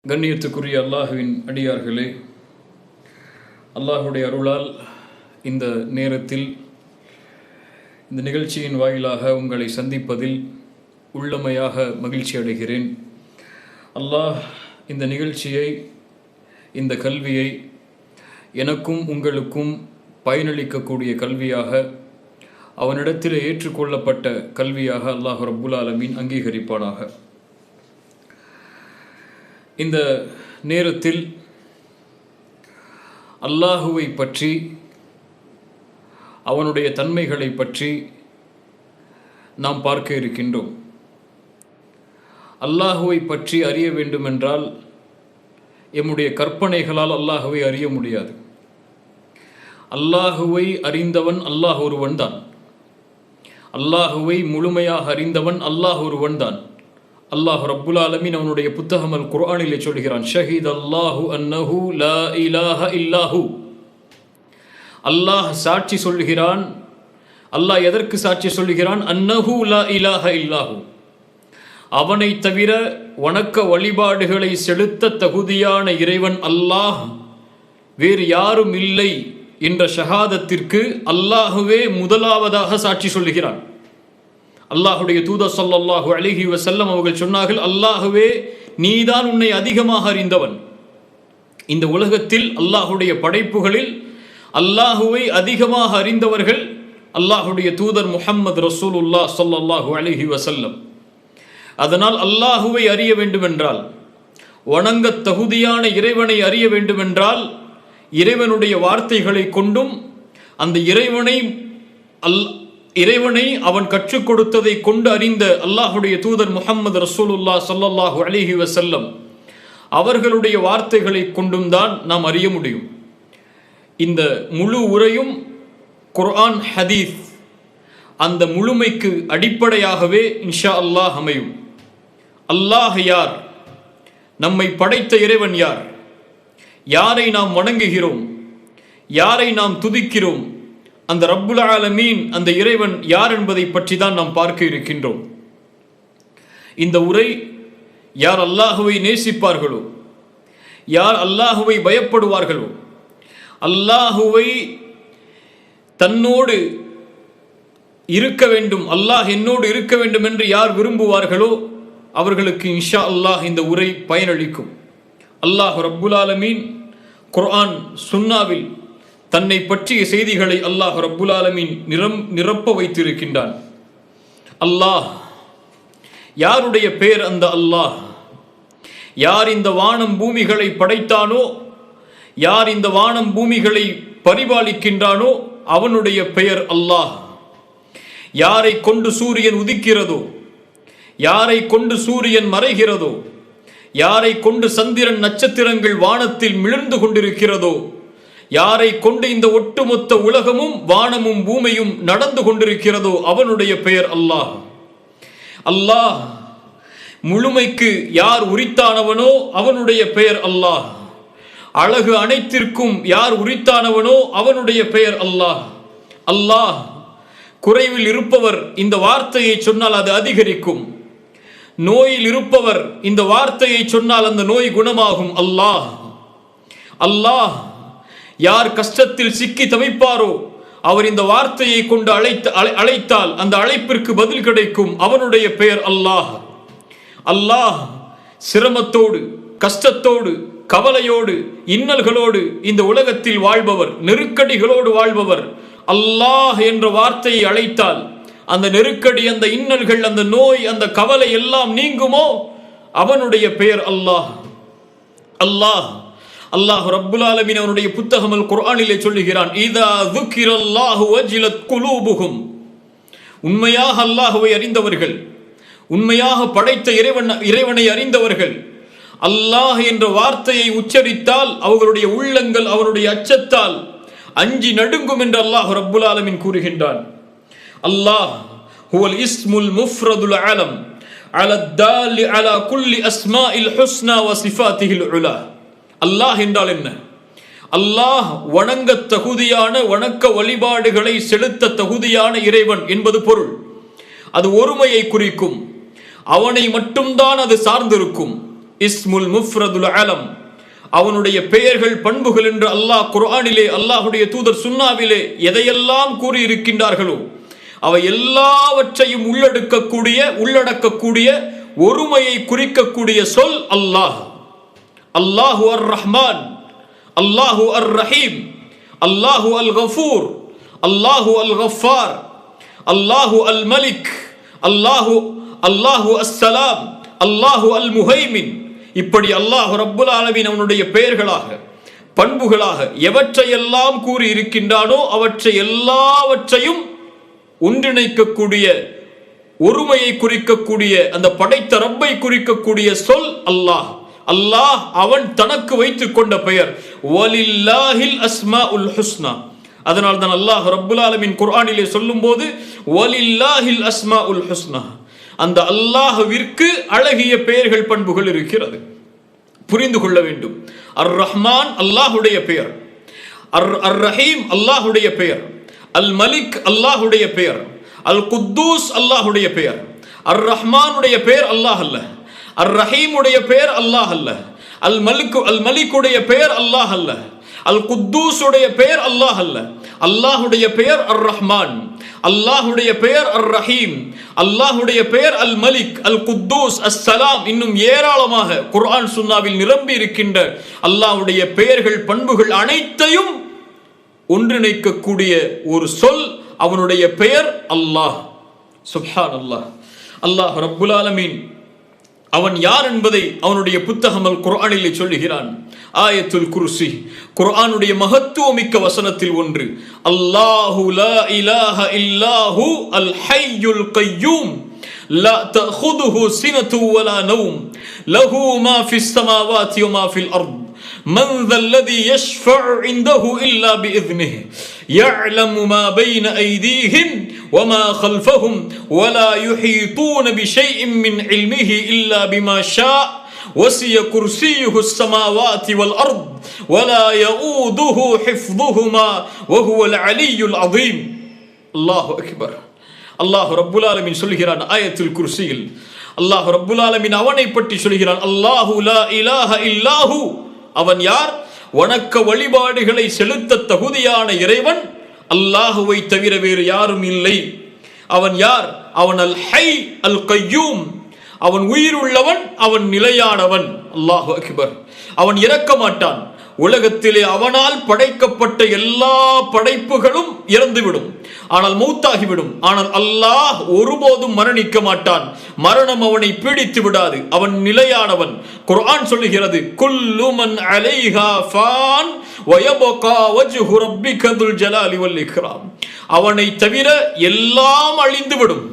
கண்ணியத்துக்குரிய அல்லாஹுவின் அடியார்களே, அல்லாஹுடைய அருளால் இந்த நேரத்தில் இந்த நிகழ்ச்சியின் வாயிலாக உங்களை சந்திப்பதில் உள்ளமையாக மகிழ்ச்சி அடைகிறேன். அல்லாஹ் இந்த நிகழ்ச்சியை, இந்த கல்வியை எனக்கும் உங்களுக்கும் பயனளிக்கக்கூடிய கல்வியாக, அவனிடத்தில் ஏற்றுக்கொள்ளப்பட்ட கல்வியாக அல்லாஹ் ரப்புல் ஆலமீன் அங்கீகரிப்பானாக. இந்த நேரத்தில் அல்லாஹுவை பற்றி, அவனுடைய தன்மைகளை பற்றி நாம் பார்க்க இருக்கின்றோம். அல்லாஹுவை பற்றி அறிய வேண்டுமென்றால் எம்முடைய கற்பனைகளால் அல்லாஹுவை அறிய முடியாது. அல்லாஹுவை அறிந்தவன் அல்லாஹ் ஒருவன் தான். அல்லாஹுவை முழுமையாக அறிந்தவன் அல்லாஹ் ஒருவன் தான். அல்லாஹ் ரப்புல் ஆலமீன் அவனுடைய புத்தகம் அல் குர்ஆனிலே சொல்கிறான், ஷஹீத் அல்லாஹு அன்னஹு லா இலாஹ இல்லாஹு. அல்லாஹ் சாட்சி சொல்கிறான். அல்லாஹ் எதற்கு சாட்சி சொல்கிறான்? அன்னஹு லா இலாஹ இல்லாஹு, அவனை தவிர வணக்க வழிபாடுகளை செலுத்த தகுதியான இறைவன் அல்லாஹ், வேறு யாரும் இல்லை என்ற ஷஹாதத்திற்கு அல்லாஹுவே முதலாவதாக சாட்சி சொல்கிறான். அல்லாஹுடைய தூதர் ஸல்லல்லாஹு அலைஹி வஸல்லம் அவர்கள் சொன்னார்கள், அல்லாஹுவே நீதான் உன்னை அதிகமாக அறிந்தவன். இந்த உலகத்தில் அல்லாஹுடைய படைப்புகளில் அல்லாஹுவை அதிகமாக அறிந்தவர்கள் அல்லாஹுடைய தூதர் முஹம்மது ரசூலுல்லாஹ் ஸல்லல்லாஹு அலைஹி வஸல்லம். அதனால் அல்லாஹுவை அறிய வேண்டுமென்றால், வணங்க தகுதியான இறைவனை அறிய வேண்டுமென்றால், இறைவனுடைய வார்த்தைகளை கொண்டும் அந்த இறைவனை அவன் கற்றுக் கொடுத்ததை கொண்டு அறிந்த அல்லாஹுடைய தூதர் முஹம்மது ரசூலுல்லாஹ் ஸல்லல்லாஹு அலைஹி வஸல்லம் அவர்களுடைய வார்த்தைகளை கொண்டும் தான் நாம் அறிய முடியும். இந்த முழு உரையும் குர்ஆன் ஹதீஸ் அந்த முழுமைக்கு அடிப்படையாகவே இன்ஷா அல்லாஹ் அமையும். அல்லாஹ் யார்? நம்மை படைத்த இறைவன் யார்? யாரை நாம் வணங்குகிறோம்? யாரை நாம் துதிக்கிறோம்? அந்த ரப்புல் ஆலமீன், அந்த இறைவன் யார் என்பதை பற்றி தான் நாம் பார்க்க இருக்கின்றோம். இந்த உரை யார் அல்லாஹுவை நேசிப்பார்களோ, யார் அல்லாஹுவை பயப்படுவார்களோ, அல்லாஹுவை தன்னோடு இருக்க வேண்டும், அல்லாஹ் என்னோடு இருக்க வேண்டும் என்று யார் விரும்புவார்களோ அவர்களுக்கு இன்ஷா அல்லாஹ் இந்த உரை பயனளிக்கும். அல்லாஹ் ரப்புல் ஆலமீன் குர்ஆன் சுன்னாவில் தன்னை பற்றிய செய்திகளை அல்லாஹ் ரப்புல் ஆலமீன் நிரப்ப வைத்திருக்கின்றான். அல்லாஹ் யாருடைய பெயர்? அந்த அல்லாஹ் யார் இந்த வானம் பூமிகளை படைத்தானோ, யார் இந்த வானம் பூமிகளை பரிபாலிக்கின்றானோ அவனுடைய பெயர் அல்லாஹ். யாரை கொண்டு சூரியன் உதிக்கிறதோ, யாரை கொண்டு சூரியன் மறைகிறதோ, யாரை கொண்டு சந்திரன் நட்சத்திரங்கள் வானத்தில் மிளர்ந்து கொண்டிருக்கிறதோ, யாரை கொண்டு இந்த ஒட்டுமொத்த உலகமும் வானமும் பூமியும் நடந்து கொண்டிருக்கிறதோ அவனுடைய பெயர் அல்லாஹ். அல்லாஹ் முழுமைக்கு யார் உரித்தானவனோ அவனுடைய பெயர் அல்லாஹ். அழகு அனைத்திற்கும் யார் உரித்தானவனோ அவனுடைய பெயர் அல்லாஹ். அல்லாஹ் குறைவில் இருப்பவர் இந்த வார்த்தையை சொன்னால் அது அதிகரிக்கும். நோயில் இருப்பவர் இந்த வார்த்தையை சொன்னால் அந்த நோய் குணமாகும். அல்லாஹ். அல்லாஹ் யார் கஷ்டத்தில் சிக்கி தவிப்பாரோ அவர் இந்த வார்த்தையை கொண்டு அழைத்தால் அந்த அழைப்பிற்கு பதில் கிடைக்கும். அவனுடைய பெயர் அல்லாஹ். அல்லாஹ் சிரமத்தோடு, கஷ்டத்தோடு, கவலையோடு, இன்னல்களோடு இந்த உலகத்தில் வாழ்பவர், நெருக்கடிகளோடு வாழ்பவர். அல்லாஹ் என்ற வார்த்தையை அழைத்தால் அந்த நெருக்கடி, அந்த இன்னல்கள், அந்த நோய், அந்த கவலை எல்லாம் நீங்குமோ அவனுடைய பெயர் அல்லாஹ். அல்லாஹ் அல்லாஹ் ரப்புல் ஆலமீன் அவனுடைய புத்தகம் அல் குர்ஆனிலே சொல்லுகிறான், இதா ذுக்கிரல்லாஹு வஜிலத் குலூபுஹும். உண்மையாக அல்லாஹுவை அறிந்தவர்கள், உண்மையாக படைத்த இறைவனை அறிந்தவர்கள் அல்லாஹ் என்ற வார்த்தையை உச்சரித்தால் அவர்களுடைய உள்ளங்கள் அவனுடைய அச்சத்தால் அஞ்சி நடுங்கும் என்று அல்லாஹ் ரப்புல் ஆலமீன் கூறுகின்றான். அல்லாஹ் ஹுவல் இஸ்முல் முஃப்ரதுல் ஆலம் அலத் தாலி அலா குல்லி அஸ்மாஇல் ஹுஸ்னா வ சிஃபாத்திஹில் உலா. அல்லாஹ் என்றால் என்ன? அல்லாஹ் வணங்க தகுதியான, வணக்க வழிபாடுகளை செலுத்த தகுதியான இறைவன் என்பது பொருள். அது ஒருமையை குறிக்கும். அவனை மட்டும்தான் அது சார்ந்திருக்கும். இஸ்முல் முஃப்ரதுல் அலம், அவனுடைய பெயர்கள் பண்புகள் என்று அல்லாஹ் குர்ஆனிலே, அல்லாஹுடைய தூதர் சுன்னாவிலே எதையெல்லாம் கூறி இருக்கின்றார்களோ அவை எல்லாவற்றையும் உள்ளடக்கக்கூடிய ஒருமையை குறிக்கக்கூடிய சொல் அல்லாஹ். அல்லாஹு அர் ரஹ்மான், அல்லாஹு அர் ரஹீம், அல்லாஹு அல் கஃபூர், அல்லாஹு அல் கஃபார், அல்லாஹு அல் மலிக், அல்லாஹு அஸ்ஸலாம், அல்லாஹு அல் முஹைமின். இப்படி அல்லாஹ் ரப்புல் ஆலமீன் அவனுடைய பெயர்களாக பண்புகளாக எவற்றையெல்லாம் கூறி இருக்கின்றானோ அவற்றை எல்லாவற்றையும் ஒன்றிணைக்கக்கூடிய ஒருமையை குறிக்கக்கூடிய அந்த படைத்த ரப்பை குறிக்கக்கூடிய சொல் அல்லாஹ். அல்லாஹ் அவன் தனக்கு வைத்துக் கொண்ட பெயர் வலில்லாஹில் அஸ்மாஉல் ஹுஸ்னா. அதனால் தான் அல்லாஹ் ரப்புல் ஆலமீன் குர்ஆனிலே சொல்லும்போது வலில்லாஹில் அஸ்மாஉல் ஹுஸ்னா, அந்த அல்லாஹ்விற்கு அழகிய பெயர்கள் பண்புகள் இருக்கிறது. புரிந்து கொள்ள வேண்டும். அர் ரஹ்மான் அல்லாஹுடைய பெயர், அர் ரஹீம் அல்லாஹுடைய பெயர், அல் மலிக் அல்லாஹுடைய பெயர், அல் குத்தூஸ் அல்லாஹுடைய பெயர். அர் ரஹ்மானுடைய பெயர் அல்லாஹ் அல்ல, அர் ரஹீமுடைய பெயர் அல்லாஹ் அல்ல, அல் மலிக்குடைய பெயர் அல்லாஹ் அல்ல, அல் குத்தூஸுடைய பெயர் அல்லாஹ் அல்ல. அல்லாஹுடைய பெயர் அர் ரஹ்மான், அல்லாஹுடைய பெயர் அர் ரஹீம், அல்லாஹுடைய பெயர் அல் மலிக், அல் குத்தூஸ், அஸ்ஸலாம், இன்னும் ஏராளமாக குர்ஆன் சுன்னாவில் நிரம்பி இருக்கின்ற அல்லாஹுடைய பெயர்கள் பண்புகள் அனைத்தையும் ஒன்றிணைக்கக்கூடிய ஒரு சொல் அவனுடைய பெயர் அல்லாஹ். சுப்ஹானல்லாஹ். அல்லாஹ் ரப்புல் ஆலமீன் அவன் யார் என்பதை அவனுடைய புத்தகம் அல் குர்ஆனிலே சொல்லுகிறான். ஆயத்துல் குர்சி குர்ஆனுடைய மகத்துவமிக்க வசனத்தில் ஒன்று. அல்லாஹு லா இலாஹ இல்லாஹு அல் ஹய்யுல் கய்யூம் லா தஅഖுதுஹு சினத்து வலா நௌம் லஹு மா ஃபிஸ் ஸமாவாதி வ மா ஃபில் அர்த் من ذا الذي يشفع عنده إلا بإذنه يعلم ما بين أيديهم وما خلفهم ولا يحيطون بشيء من علمه إلا بما شاء وسع كرسيه السماوات والأرض ولا يؤوده حفظهما وهو العلي العظيم. الله أكبر. الله رب العالمين சொல்கிறான் ஆயத்துல் குர்சியில், அல்லாஹ் ரப்புல் ஆலமீன் அவனை பற்றி சொல்கிறான். அல்லாஹு லா இலாஹ இல்லாஹு, அவன் யார்? வணக்க வழிபாடுகளை செலுத்த தகுதியான இறைவன் அல்லாஹுவை தவிர வேறு யாரும் இல்லை. அவன் யார்? அவன் அல் ஹை அல் கய்யூம், அவன் உயிருள்ளவன், அவன் நிலையானவன். அல்லாஹு அக்பர். அவன் இறக்க மாட்டான். உலகத்திலே அவனால் படைக்கப்பட்ட எல்லா படைப்புகளும் இறந்துவிடும், ஆனால் மௌத்தாகிவிடும். ஆனால் அல்லாஹ் ஒருபோதும் மரணிக்க மாட்டான். மரணம் அவனை பீடித்து விடாது. அவன் நிலையானவன். குர்ஆன் சொல்லுகிறது, குல்லு மன் அலைஹா ஃபான் வ யப்கா வஜ்ஹு ரப்பிக துல் ஜலாலி வல் இக்ராம். அவனை தவிர எல்லாம் அழிந்துவிடும்.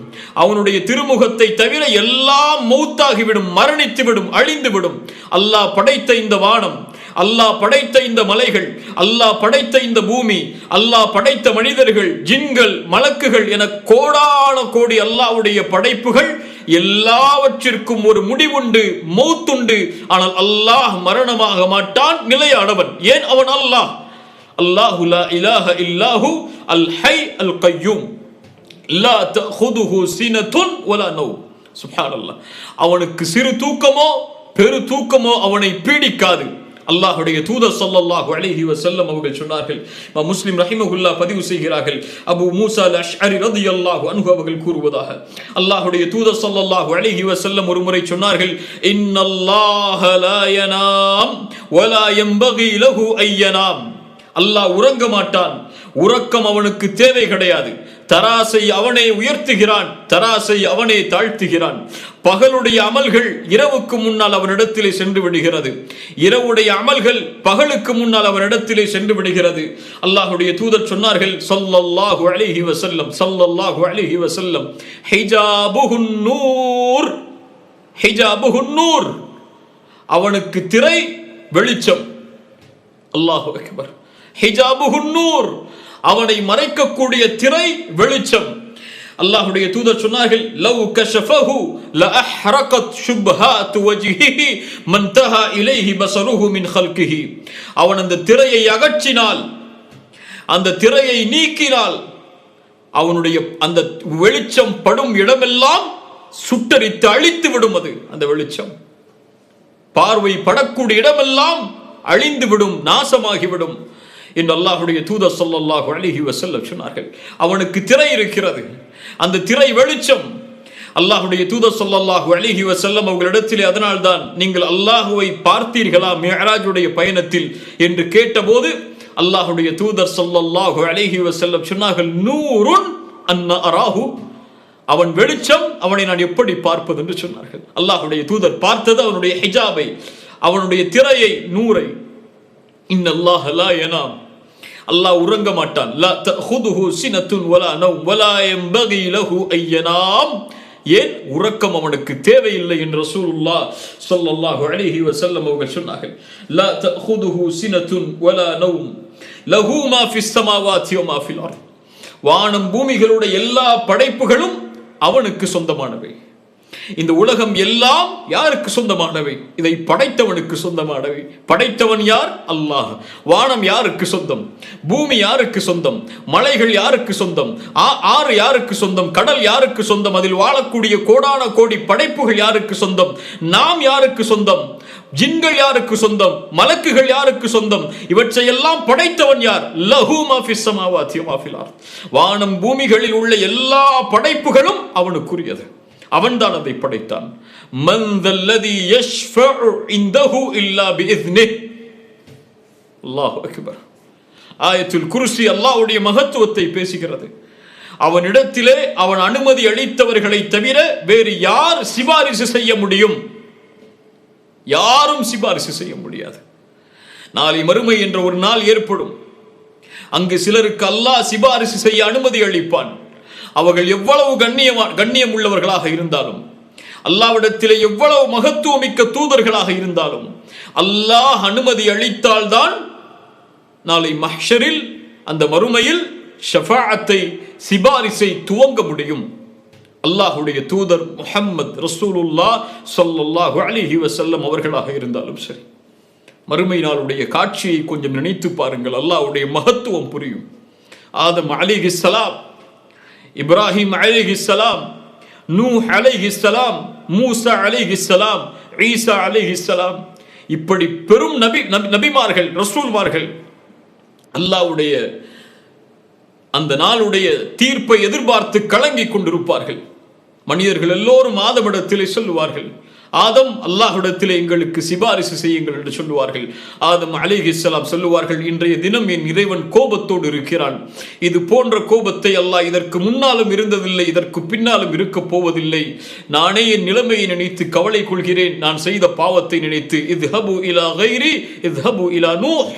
அவனுடைய திருமுகத்தை தவிர எல்லாம் மௌத்தாகிவிடும், மரணித்துவிடும், அழிந்துவிடும். அல்லாஹ் படைத்த இந்த வானம், அல்லாஹ் படைத்த இந்த மலைகள், அல்லாஹ் படைத்த இந்த பூமி, அல்லாஹ் படைத்த மனிதர்கள், ஜின்கள், மலக்குகள் என கோடான கோடி அல்லாஹ்வுடைய படைப்புகள் எல்லாவற்றிற்கும் ஒரு முடிவுண்டு, மௌத்துண்டு. ஆனால் அல்லாஹ் மரணமாக மாட்டான், நிலையானவன். ஏன்? அவன் அல்லாஹ். அல்லாஹு லா இலாஹ இல்லாஹு அல் ஹை அல் கய்யூம் லா தஅഖுதுஹு சினத்துன் வலா நௌம். சுப்ஹானல்லாஹ். அவனுக்கு சிறு தூக்கமோ பெரு தூக்கமோ அவனை பீடிக்காது. அல்லாஹ்வுடைய தூதர் ஸல்லல்லாஹு அலைஹி வஸல்லம் அவர்கள் சொன்னார்கள். முஸ்லிம் ரஹிமஹுல்லாஹ் பதிவு செய்கிறார்கள். அபூ மூஸா அல் அஷ்அரி ரலியல்லாஹு அன்ஹு அவர்கள் கூறுவதாக, அல்லாஹ்வுடைய தூதர் ஸல்லல்லாஹு அலைஹி வஸல்லம் ஒரு முறை சொன்னார்கள், இன்னல்லாஹ லா யனாம் வலா யம்பகி லஹு அய்யனாம். அல்லாஹ் உறங்க மாட்டான், உறக்கம் அவனுக்கு தேவை கிடையாது. தராசை அவனே உயர்த்துகிறான், தராசை அவனே தாழ்த்துகிறான். பகலுடைய அமல்கள் இரவுக்கு முன்னால் அவனிடத்திலே சென்று விடுகிறது, இரவுடைய அமல்கள் பகலுக்கு முன்னால் அவனிடத்திலே சென்று விடுகிறது. அல்லாஹ்வுடைய தூதர் சொன்னார்கள் ஸல்லல்லாஹு அலைஹி வஸல்லம், ஸல்லல்லாஹு அலைஹி வஸல்லம், ஹிஜாபுஹுன் நூர், ஹிஜாபுஹுன் நூர், அவனுக்கு திரை வெளிச்சம். அல்லாஹு அக்பர். ஹிஜாபுஹுன் நூர், அவனை மறைக்கக்கூடிய திரை வெளிச்சம். அல்லாஹ்வுடைய தூதர் சொன்னார்கள், லவ் கஷஃபஹு லஅஹ்ரகத் ஷுப்ஹாத் வஜ்ஹிஹி மன்தஹா இலைஹி பஸருஹு மின் ஹல்கிஹி. அவன் அந்த திரையை அகற்றினால், அந்த திரையை நீக்கினால், அவனுடைய அந்த வெளிச்சம் படும் இடமெல்லாம் சுட்டரித்து அழித்து விடும். அது அந்த வெளிச்சம். பார்வை படக்கூடிய இடமெல்லாம் அழிந்துவிடும், நாசமாகிவிடும் என்று அல்லாஹுடைய தூதர் ஸல்லல்லாஹு அலைஹி வஸல்லம் சொன்னார்கள். அவனுக்கு திரை இருக்கிறது, அந்த திரை வெளிச்சம். அல்லாஹுடைய தூதர் ஸல்லல்லாஹு அலைஹி வஸல்லம் அவர்களிடத்திலே அதனால்தான் நீங்கள் அல்லாஹுவை பார்த்தீர்களா மிஅராஜுடைய பயணத்தில் என்று கேட்டபோது அல்லாஹுடைய தூதர் ஸல்லல்லாஹு அலைஹி வஸல்லம் சொன்னார்கள், நூருன் அன்ன அராஹு, அவன் வெளிச்சம், அவனை நான் எப்படி பார்ப்பது என்று சொன்னார்கள். அல்லாஹுடைய தூதர் பார்த்தது அவனுடைய ஹிஜாபை, அவனுடைய திரையை, நூரை. இன்னல்லாஹ லா யனாம், அல்லாஹ் உறங்க மாட்டான். லா தஅஹுதுஹு சினத்துன் வலா நௌம் வலா யம்பகி லஹு அய்யனாம். ஏன்? உறக்கம் அவனுக்கு தேவையில்லை என்று ரசூலுல்லாஹ் ஸல்லல்லாஹு அலைஹி வஸல்லம் அவர்கள் சொன்னார்கள். லா தஅஹுதுஹு சினத்துன் வலா நௌம் லஹு மா ஃபிஸ் ஸமாவாதி வ மா ஃபில் அர்த். வானம் பூமிகளுடைய எல்லா படைப்புகளும் அவனுக்கு சொந்தமானவை. இந்த உலகம் எல்லாம் யாருக்கு சொந்தமானவை? இதை படைத்தவனுக்கு சொந்தமானவை. படைத்தவன் யார்? அல்லாஹ். வானம் யாருக்கு சொந்தம்? பூமி யாருக்கு சொந்தம்? மலைகள் யாருக்கு சொந்தம்? ஆறு யாருக்கு சொந்தம்? கடல் யாருக்கு சொந்தம்? அதில் வாழக்கூடிய கோடான கோடி படைப்புகள் யாருக்கு சொந்தம்? நாம் யாருக்கு சொந்தம்? ஜின்கள் யாருக்கு சொந்தம்? மலக்குகள் யாருக்கு சொந்தம்? இவற்றையெல்லாம் படைத்தவன் யார்? லஹு மா ஃபிஸ் ஸமாவாதி வ மா ஃபில் அர்த். வானம் பூமிகளில் உள்ள எல்லா படைப்புகளும் அவனுக்குரியது. அவன்தான் அதை படைத்தான். மன் தல்லதி யஷ்ஃபஉ இன்தஹு இல்லா பிஇذنஹ். அல்லாஹு அக்பர். ஆயத்துல் குர்சி அல்லாஹ்வுடைய மகத்துவத்தை பேசுகிறது. அவனிடத்திலே அவன் அனுமதி அளித்தவர்களை தவிர வேறு யார் சிபாரிசு செய்ய முடியும்? யாரும் சிபாரிசு செய்ய முடியாது. நாளை மறுமை என்ற ஒரு நாள் ஏற்படும். அங்கு சிலருக்கு அல்லாஹ் சிபாரிசு செய்ய அனுமதி அளிப்பான். அவர்கள் எவ்வளவு கண்ணியம் உள்ளவர்களாக இருந்தாலும், அல்லாஹ்விடத்திலே எவ்வளவு மகத்துவமிக்க தூதர்களாக இருந்தாலும், அல்லாஹ் அனுமதி அளித்தால்தான் நாளை மஹ்ஷரில், அந்த மறுமையில் ஷஃபாஅத்தை, சிபாரிசை துவங்க முடியும். அல்லாஹுடைய தூதர் முஹம்மது ரசூலுல்லாஹ் ஸல்லல்லாஹு அலைஹி வஸல்லம் அவர்களாக இருந்தாலும் சரி, மறுமை நாளுடைய காட்சியை கொஞ்சம் நினைத்து பாருங்கள், அல்லாஹ்வுடைய மகத்துவம் புரியும். ஆதம் அலைஹிஸ்ஸலாம், இப்ராஹிம் அலைஹிஸ்ஸலாம், நூஹ் அலைஹிஸ்ஸலாம், மூசா அலைஹிஸ்ஸலாம், ஈசா அலைஹிஸ்ஸலாம், இப்படி பெரும் நபிமார்கள், ரசூல்மார்கள் அல்லாஹ்வுடைய அந்த நாளுடைய தீர்ப்பை எதிர்பார்த்து கலங்கிக் கொண்டிருப்பார்கள். மனிதர்கள் எல்லோரும் ஆதமிடத்திலே சொல்லுவார்கள், ஆதம், அல்லாஹ்விடத்திலே எங்களுக்கு சிபாரிசு செய்யுங்கள் என்று சொல்லுவார்கள். ஆதம் அலைஹிஸ்ஸலாம் சொல்லுவார்கள், இன்றைய தினம் என் இறைவன் கோபத்தோடு இருக்கிறான். இது போன்ற கோபத்தை அல்லாஹ் இதற்கு முன்னாலும் இருந்ததில்லை, இதற்கு பின்னாலும் இருக்க போவதில்லை. நானே என் நிலைமையை நினைத்து கவலை கொள்கிறேன், நான் செய்த பாவத்தை நினைத்து. இத்ஹபு இலா கைரி இத்ஹபு இலா நூஹ்,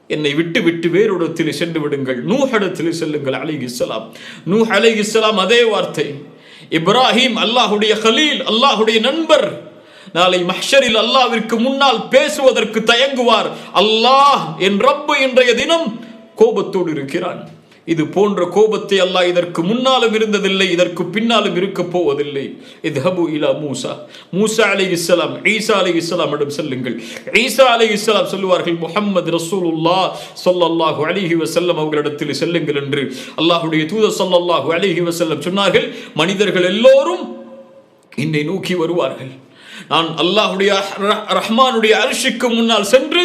என்னை விட்டு விட்டு வேறொடத்தில் சென்று விடுங்கள், நூஹ் இடத்தில் செல்லுங்கள் அலைஹிஸ்ஸலாம். நூஹ் அலைஹிஸ்ஸலாம் அதே வார்த்தை. இப்ராஹிம் அல்லாஹுடைய கலீல், அல்லாஹுடைய நண்பர், நாளை மஹ்ஷரில் அல்லாஹ்விற்கு முன்னால் பேசுவதற்கு தயங்குவார். அல்லாஹ் என் ரப்பு இன்றைய தினம் கோபத்தோடு இருக்கிறான். இது போன்ற கோபத்தை அல்லாஹ் இதற்கு முன்னாலும் இருந்ததில்லை, இதற்கு பின்னாலும் இருக்க போவதில்லை. இத்ஹபு இலா மூசா, மூசா அலைஹிஸ்ஸலாம், ஈசா அலைஹிஸ்ஸலாம் இடம் செல்லுங்கள். ஈசா அலைஹிஸ்ஸலாம் சொல்லுவார்கள், முஹம்மது ரசூலுல்லாஹ் ஸல்லல்லாஹு அலைஹி வஸல்லம் அவர்களிடத்தில் செல்லுங்கள் என்று அல்லாஹ்வுடைய தூதர் ஸல்லல்லாஹு அலைஹி வஸல்லம் சொன்னார்கள். மனிதர்கள் எல்லோரும் என்னை நோக்கி வருவார்கள். நான் அல்லாஹ்வுடைய ரஹ்மானுடைய அர்ஷுக்கு முன்னால் சென்று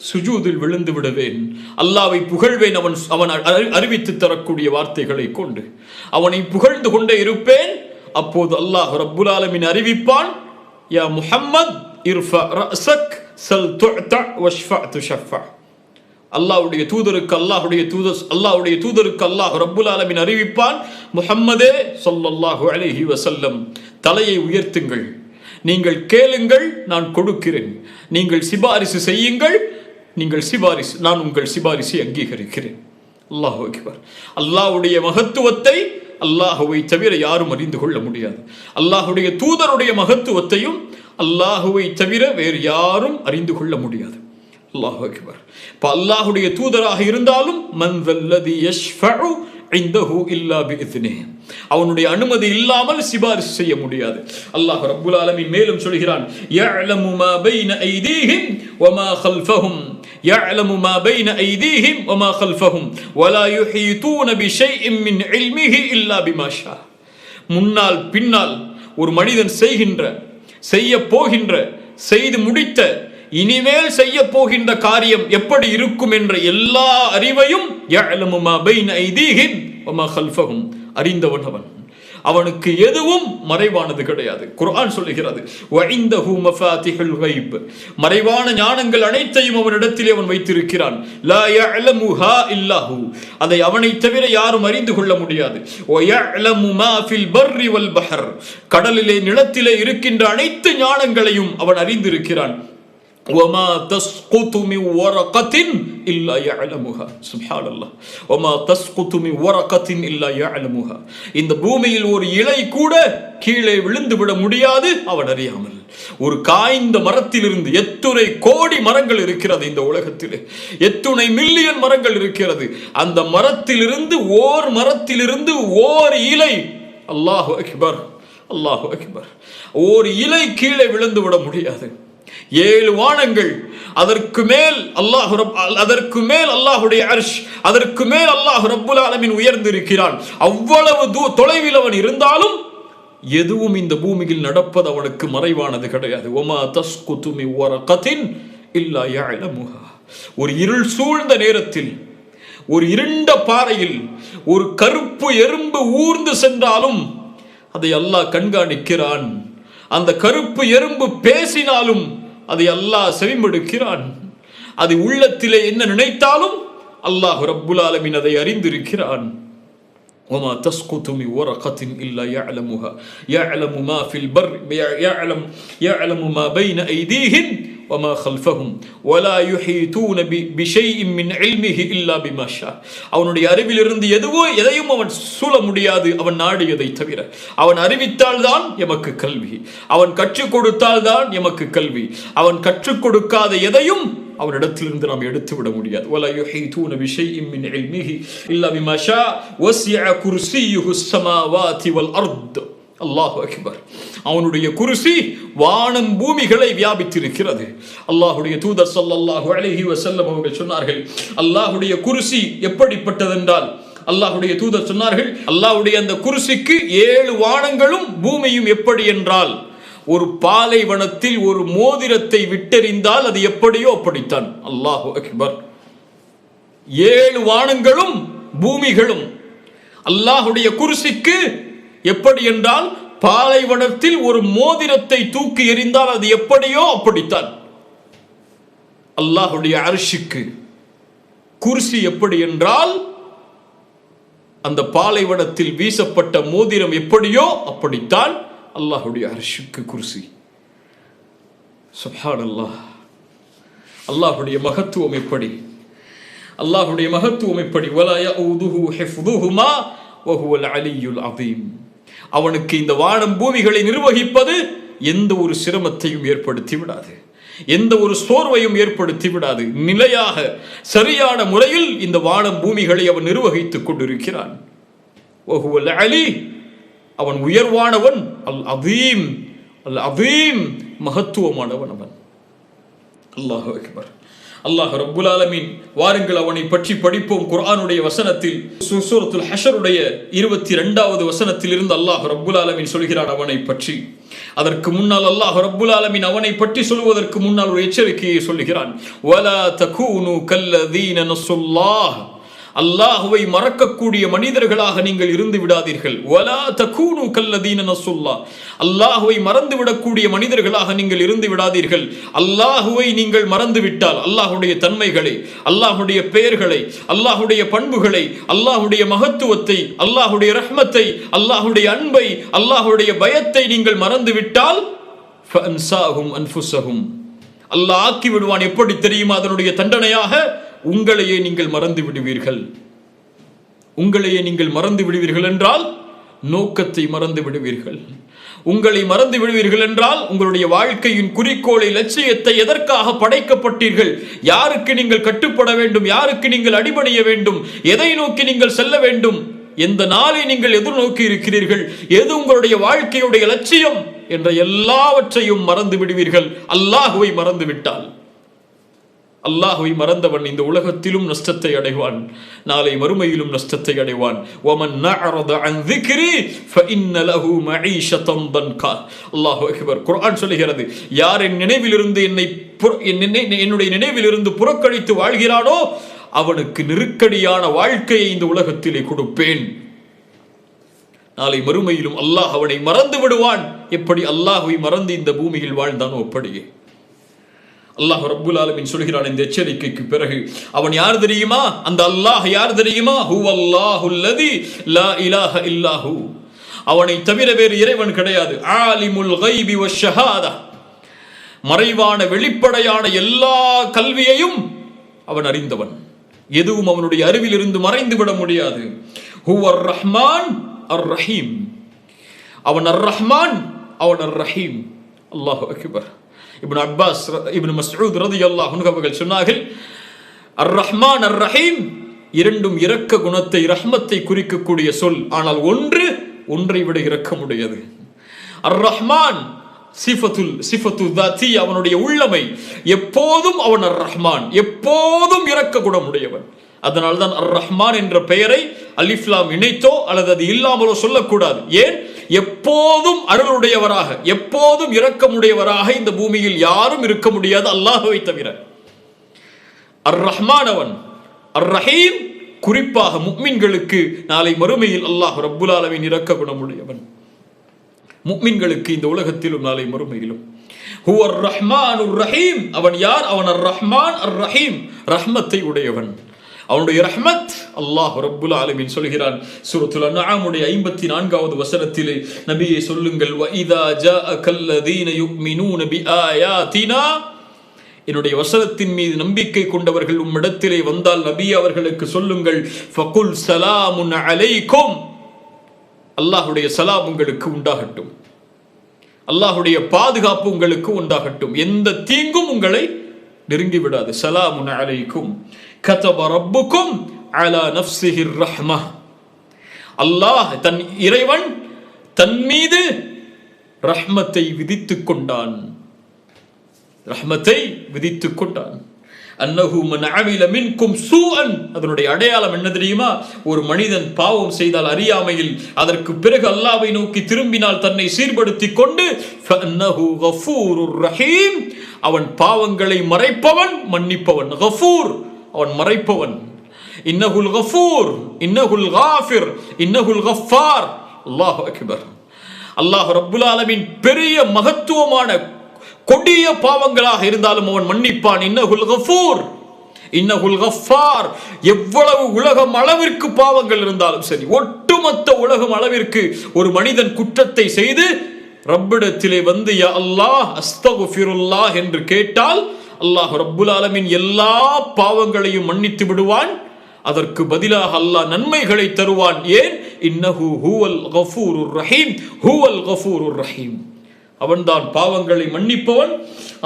சுஜூதில் விழுந்து விடுவேன், அல்லாஹ்வை புகழ்வேன். அவன் அறிவித்து தரக்கூடிய வார்த்தைகளை கொண்டு அவனை புகழ்ந்து கொண்டே இருப்பேன். அப்போது அல்லாஹ் ரப்புல் ஆலமீன் அறிவிப்பான், யா முஹம்மத் இர்ஃபா ரஅஸக் சல் துஅத வஷ்ஃபா துஷஃபா. அல்லாஹ்வுடைய தூதருக்கு அல்லாஹ் ரப்புல் ஆலமீன் அறிவிப்பான், முஹம்மதே ஸல்லல்லாஹு அலைஹி வஸல்லம், தலையை உயர்த்துங்கள், நீங்கள் கேளுங்கள், நான் கொடுக்கிறேன். நீங்கள் சிபாரிசு செய்யுங்கள், நான் உங்கள் சிபாரிசை அங்கீகரிக்கிறேன். அல்லாஹு அக்பர். அல்லாஹ்வுடைய மகத்துவத்தை அல்லாஹுவை தவிர யாரும் அறிந்து கொள்ள முடியாது. அல்லாஹுடைய தூதருடைய மகத்துவத்தையும் அல்லாஹுவை தவிர வேறு யாரும் அறிந்து கொள்ள முடியாது. அல்லாஹு அக்பர். இப்ப அல்லாஹுடைய தூதராக இருந்தாலும் மன் தல்லதி யஷ்ஃபஉ இன்தஹு இல்லா பிஇذنஹ், அவனுடைய அனுமதி இல்லாமல் சிபாரிசு செய்ய முடியாது. அல்லாஹ் ரப்புல் ஆலமீன் மேலும் சொல்கிறான், யஅலமு மா பைன ஐதீஹிம் வமா கல்ஃபஹும், யஅலமு மா பைன ஐதீஹிம் வமா கல்ஃபஹும் வலா யுஹீதூன பிஷைஇன் மின் இல்மிஹி இல்லா பிமா ஷா. முன்னால் பின்னால் ஒரு மனிதன் செய்ய போகின்ற செய்து முடித்த இனிமேல் செய்ய போகின்ற காரியம் எப்படி இருக்கும் என்ற எல்லா அறிவையும் யஅலமு மா பைன ஐதீஹிம் வ மா கல்ஃபஹும் அறிந்தவன் அவன். அவனுக்கு எதுவும் மறைவானது கிடையாது. குர்ஆன் சொல்லுகிறது வஇந்தஹு மஃபாத்திஹுல் கைப், மறைவான ஞானங்கள் அனைத்தையும் அவனிடத்திலே அவன் வைத்திருக்கிறான். லா யஅலமுஹா இல்லஹு, அதை அவனை தவிர யாரும் அறிந்து கொள்ள முடியாது. வ யஅலமு மா ஃபில் பர்ரி வல் பஹர், கடலிலே நிலத்திலே இருக்கின்ற அனைத்து ஞானங்களையும் அவன் அறிந்திருக்கிறான். وما تسقط من ورقة إلا يعلمها سبحان الله وما تسقط من ورقة إلا يعلمها. இந்த பூமியில் ஒரு இலை கூட கீழே விழுந்து விட முடியாது அவன் அறியாமல். ஒரு காய்ந்த மரத்திலிருந்து எத்துணை கோடி மரங்கள் இருக்கிறது இந்த உலகத்திலே, எத்துணை மில்லியன் மரங்கள் இருக்கிறது. அந்த மரத்திலிருந்து ஓர் இலை, அல்லாஹு அக்பர் அல்லாஹு அக்பர், ஓர் இலை கீழே விழுந்து விட முடியாது. 7 வானங்கள், அதற்கு மேல் அல்லாஹுடைய அர்ஷ், அதற்கு மேல் அல்லாஹ் ரப்புல் ஆலமீன் உயர்ந்திருக்கிறான். அவ்வளவு தொலைவில் அவன் இருந்தாலும் எதுவும் இந்த பூமியில் நடப்பது அவனுக்கு மறைவானது கிடையாது. ஒமா தஸ்குது மின் வரகத்தின் இல்லா யஅலமுஹா. ஒரு இருள் சூழ்ந்த நேரத்தில், ஒரு இருண்ட பாறையில் ஒரு கருப்பு எறும்பு ஊர்ந்து சென்றாலும் அதை அல்லாஹ் கண்காணிக்கிறான். அந்த கருப்பு எறும்பு பேசினாலும் அதை அல்லாஹ் செவிமடுக்கிறான். அது உள்ளத்திலே என்ன நினைத்தாலும் அல்லாஹ் ரப்புல் ஆலமீன் அதை அறிந்திருக்கிறான். وما تسقط من ورقة إلا يعلمها يعلم ما في البر يعلم ما بين أيديهم وما خلفهم ولا يحيطون بشيء من علمه إلا بما شاء. அவனுடைய அறிவிலிருந்து எதையும் அவன் சூழ முடியாது அவன் நாடியதை தவிர. அவன் அறிவித்தால் தான் எமக்கு கல்வி, அவன் கற்றுக் கொடுத்தால் தான் எமக்கு கல்வி. அவன் கற்றுக் கொடுக்காத எதையும் அவனிடத்திலிருந்து நாம் எடுத்து விட முடியாது. ولا يحيطون بشيء من علمه إلا بما شاء وسع كرسيه السماوات والأرض. அல்லாஹு அக்பர். அவனுடைய குர்சி வானம் பூமிகளை வியாபித்திருக்கிறது. அல்லாஹுடைய தூதர் ஸல்லல்லாஹு அலைஹி வஸல்லம் அவர்கள் சொன்னார்கள், அல்லாஹுடைய குர்சி எப்படிப்பட்டதென்றால், அல்லாஹுடைய தூதர் சொன்னார்கள், அல்லாஹுடைய அந்த குர்சிக்கு 7 வானங்களும் பூமியும் எப்படி என்றால், ஒரு பாலைவனத்தில் ஒரு மோதிரத்தை விட்டெறிந்தால் அது எப்படியோ அப்படித்தான். அல்லாஹு அக்பர். 7 வானங்களும் பூமிகளும் அல்லாஹுடைய குர்சிக்கு எப்படி என்றால், பாலைவனத்தில் ஒரு மோதிரத்தை தூக்கி எறிந்தால் அது எப்படியோ அப்படித்தான். அல்லாஹுடைய அர்ஷுக்கு குர்சி எப்படி என்றால், அந்த பாலைவனத்தில் வீசப்பட்ட மோதிரம் எப்படியோ அப்படித்தான் அல்லாஹுடைய அர்ஷுக்கு குர்சி. சுப்ஹானல்லாஹ். அல்லாஹுடைய மகத்துவம் எப்படி, அல்லாஹுடைய மகத்துவம் எப்படி. வலா யஊதுஹு ஹிஃதுஹுமா வஹுவல் அலியுல் அதீம். அவனுக்கு இந்த வானம் பூமிகளை நிர்வகிப்பது எந்த ஒரு சிரமத்தையும் ஏற்படுத்தி விடாது, எந்த ஒரு சோர்வையும் ஏற்படுத்தி விடாது. நிலையாக சரியான முறையில் இந்த வானம் பூமிகளை அவன் நிர்வகித்துக் கொண்டிருக்கிறான். வஹுவல் அலி, அவன் உயர்வானவன். அல் அதீம், அல் அதீம், மகத்துவமானவன் அவன். அல்லாஹு அக்பர். அல்லாஹ் ரப்புல் ஆலமீன், வாருங்கள் அவனை பற்றி படிப்போம். குர்ஆனுடைய வசனத்தில் சூரத்துல் ஹஷருடைய 22வது வசனத்தில் இருந்து அல்லாஹ் ரப்புல் ஆலமீன் சொல்கிறான் அவனை பற்றி. அதற்கு முன்னால் அல்லாஹ் ரப்புல் ஆலமீன் அவனை பற்றி சொல்வதற்கு முன்னால் ஒரு எச்சரிக்கையை சொல்கிறான். வலா தகூனு கல்லதீன நஸுல்லாஹ், அல்லாஹுவை மறக்கக்கூடிய மனிதர்களாக நீங்கள் இருந்து விடாதீர்கள். வலா தகூனு கல்லதீன நஸுல்லாஹ், அல்லாஹுவை மறந்து விடக்கூடிய மனிதர்களாக நீங்கள் இருந்து விடாதீர்கள். அல்லாஹுவை நீங்கள் மறந்து விட்டால், அல்லாஹுடைய தன்மைகளை, அல்லாஹுடைய பெயர்களை, அல்லாஹுடைய பண்புகளை, அல்லாஹுடைய மகத்துவத்தை, அல்லாஹுடைய ரஹ்மத்தை, அல்லாஹுடைய அன்பை, அல்லாஹுடைய பயத்தை நீங்கள் மறந்து விட்டால் ஃபஅன்சாஹும் அன்ஃபுஸஹும், அல்லாஹ் ஆக்கி விடுவான். எப்படி தெரியுமா அதனுடைய தண்டனையாக? உங்களையே நீங்கள் மறந்து விடுவீர்கள். உங்களையே நீங்கள் மறந்து விடுவீர்கள் என்றால் நோக்கத்தை மறந்து விடுவீர்கள். உங்களை மறந்து விடுவீர்கள் என்றால் உங்களுடைய வாழ்க்கையின் குறிக்கோளை, லட்சியத்தை, எதற்காக படைக்கப்பட்டீர்கள், யாருக்கு நீங்கள் கட்டுப்பட வேண்டும், யாருக்கு நீங்கள் அடிபணிய வேண்டும், எதை நோக்கி நீங்கள் செல்ல வேண்டும், எந்த நாளை நீங்கள் எதிர்நோக்கி இருக்கிறீர்கள், எது உங்களுடைய வாழ்க்கையுடைய லட்சியம் என்ற எல்லாவற்றையும் மறந்து விடுவீர்கள் அல்லாஹுவை மறந்து விட்டால். அல்லாஹ்வை மறந்தவன் இந்த உலகத்திலும் நஷ்டத்தை அடைவான், நாளை மறுமையிலும் நஷ்டத்தை அடைவான். வமன் நஅரத அன் ذிக்ரி ஃபஇன்ன லஹு மஈஷத்தன் தன்கா. அல்லாஹு அக்பர். குர்ஆன் சொல்கிறது, யார் என் நினைவிலிருந்து என்னுடைய நினைவிலிருந்து புறக்கணித்து வாழ்கிறானோ அவனுக்கு நெருக்கடியான வாழ்க்கையை இந்த உலகத்திலே கொடுப்பேன், நாளை மறுமையிலும் அல்லாஹ் அவனை மறந்து விடுவான். எப்படி அல்லாஹ்வை மறந்து இந்த பூமியில் வாழ்ந்தானோ அப்படியே. அல்லாஹ் ரப்புல் ஆலமீன் சொல்கிறான் இந்த எச்சரிக்கைக்கு பிறகு, அவன் யார் தெரியுமா? அந்த அல்லாஹ் யார் தெரியுமா? ஹுவல்லாஹுல்லதி லா இலாஹ இல்லாஹு. அவனை தவிர வேறு இறைவன் கிடையாது. ஆலிமுல் கைபி வஷ்ஷஹாதா. மறைவான வெளிப்படையான எல்லா கல்வியையும் அவன் அறிந்தவன். எதுவும் அவனுடைய அறிவில் இருந்து மறைந்து விட முடியாது. ஹுவர் ரஹ்மான் அர் ரஹீம். அவன் அர் ரஹ்மான், அவன் அர் ரஹீம். அல்லாஹு அக்பர். இப்னு அப்பாஸ், இப்னு மஸ்ஊத் ரலியல்லாஹு அன்ஹு அவர்கள் சொன்னார்கள், அர் ரஹ்மான் அர் ரஹீம் இரண்டும் இரக்க குணத்தை, ரஹ்மத்தை குறிக்கக்கூடிய சொல். ஆனால் ஒன்றை விட இரக்கமுடையது. அர் ரஹ்மான் சிஃபத்து தாத்தி, அவனுடைய உள்ளமை. எப்போதும் அவன் அர் ரஹ்மான், எப்போதும் இரக்க குணமுடையவன். அதனால்தான் அர் ரஹ்மான் என்ற பெயரை அலிஃப் லாம் இணைத்தோ அல்லது அது இல்லாமலோ சொல்லக்கூடாது. ஏன்? எப்போதும் அருளுடையவராக, எப்போதும் இரக்கமுடையவராக இந்த பூமியில் யாரும் இருக்க முடியாது அல்லாஹ்வை தவிர. அர் ரஹ்மான் அவன். அர் ரஹீம் குறிப்பாக முஃமின்களுக்கு நாளை மறுமையில் அல்லாஹ் ரப்புல் ஆலமீன் இரக்க குணமுடையவன். முஃமின்களுக்கு இந்த உலகத்திலும் நாளை மறுமையிலும். ஹுவர் ரஹ்மானுர் ரஹீம். அவன் யார்? அவன் அர் ரஹ்மான் அர் ரஹீம், ரஹ்மத்தை உடையவன். அவனுடைய ரஹ்மத் அல்லாஹ் ரப்புல் ஆலமீன் சொல்கிறான் சூரத்துல் அன்ஆமுடைய 54வது வசனத்திலே, நபியே சொல்லுங்கள், வ இதா ஜாஅகல்லதீன யுமினூன பிஆயாத்தினா, என்னுடைய வசனத்தின் மீது நம்பிக்கை கொண்டவர்கள் உம்மிடத்திலே வந்தால் நபி அவர்களுக்கு சொல்லுங்கள், ஃபகுல் ஸலாமுன் அலைக்கும், அல்லாஹ்வுடைய சலாம் உங்களுக்கு உண்டாகட்டும், அல்லாஹ்வுடைய பாதுகாப்பு உங்களுக்கு உண்டாகட்டும், எந்த தீங்கும் உங்களை நெருங்கி விடாது. சலாமுன் அலைக்கும் கதப ரப்புக்கும் அலா நஃப்ஸிஹிர் ரஹ்ம. அல்லாஹ் தன் இறைவன் தன் மீது ரஹ்மத்தை விதித்துக் கொண்டான், ரஹ்மத்தை விதித்துக் கொண்டான். அன்னஹு மன் அமில மின்கும் சூஅன். அதனுடைய அடையாளம் என்ன தெரியுமா? ஒரு மனிதன் பாவம் செய்தால் அறியாமையில், அதற்கு பிறகு அல்லாஹ்வை நோக்கி திரும்பினால் தன்னை சீர்படுத்திக் கொண்டு, ஃபஅன்னஹு கஃபூருர் ரஹீம், அவன் பாவங்களை மறைப்பவன், மன்னிப்பவன். கஃபூர், அவன் மறைப்பவன். இன்னஹுல் கஃபூர், இன்னஹுல் காஃபிர், இன்னஹுல் கஃபார். அல்லாஹு அக்பர். அல்லாஹ் ரப்புல் ஆலமீன் பெரிய மகத்துவமான கொடிய பாவங்களாக இருந்தாலும் அவன் மன்னிப்பான். இன்னஹுல் கஃபூர், இன்னஹுல் கஃபார். எவ்வளவு உலகம் அளவிற்கு பாவங்கள் இருந்தாலும் சரி, ஒட்டுமொத்த உலகம் அளவிற்கு ஒரு மனிதன் குற்றத்தை செய்து ரப்பிடத்திலே வந்து யா அல்லாஹ் அஸ்தக்ஃபிருல்லாஹ் என்று கேட்டால் அல்லாஹ் ரப்புல் ஆலமீன் எல்லா பாவங்களையும் மன்னித்து விடுவான். அதற்கு பதிலாக அல்லாஹ் நன்மைகளை தருவான். ஏன்? இன்னஹு ஹுவல் கஃபூருர் ரஹீம், ஹுவல் கஃபூருர் ரஹீம். அவன்தான் பாவங்களை மன்னிப்பவன்,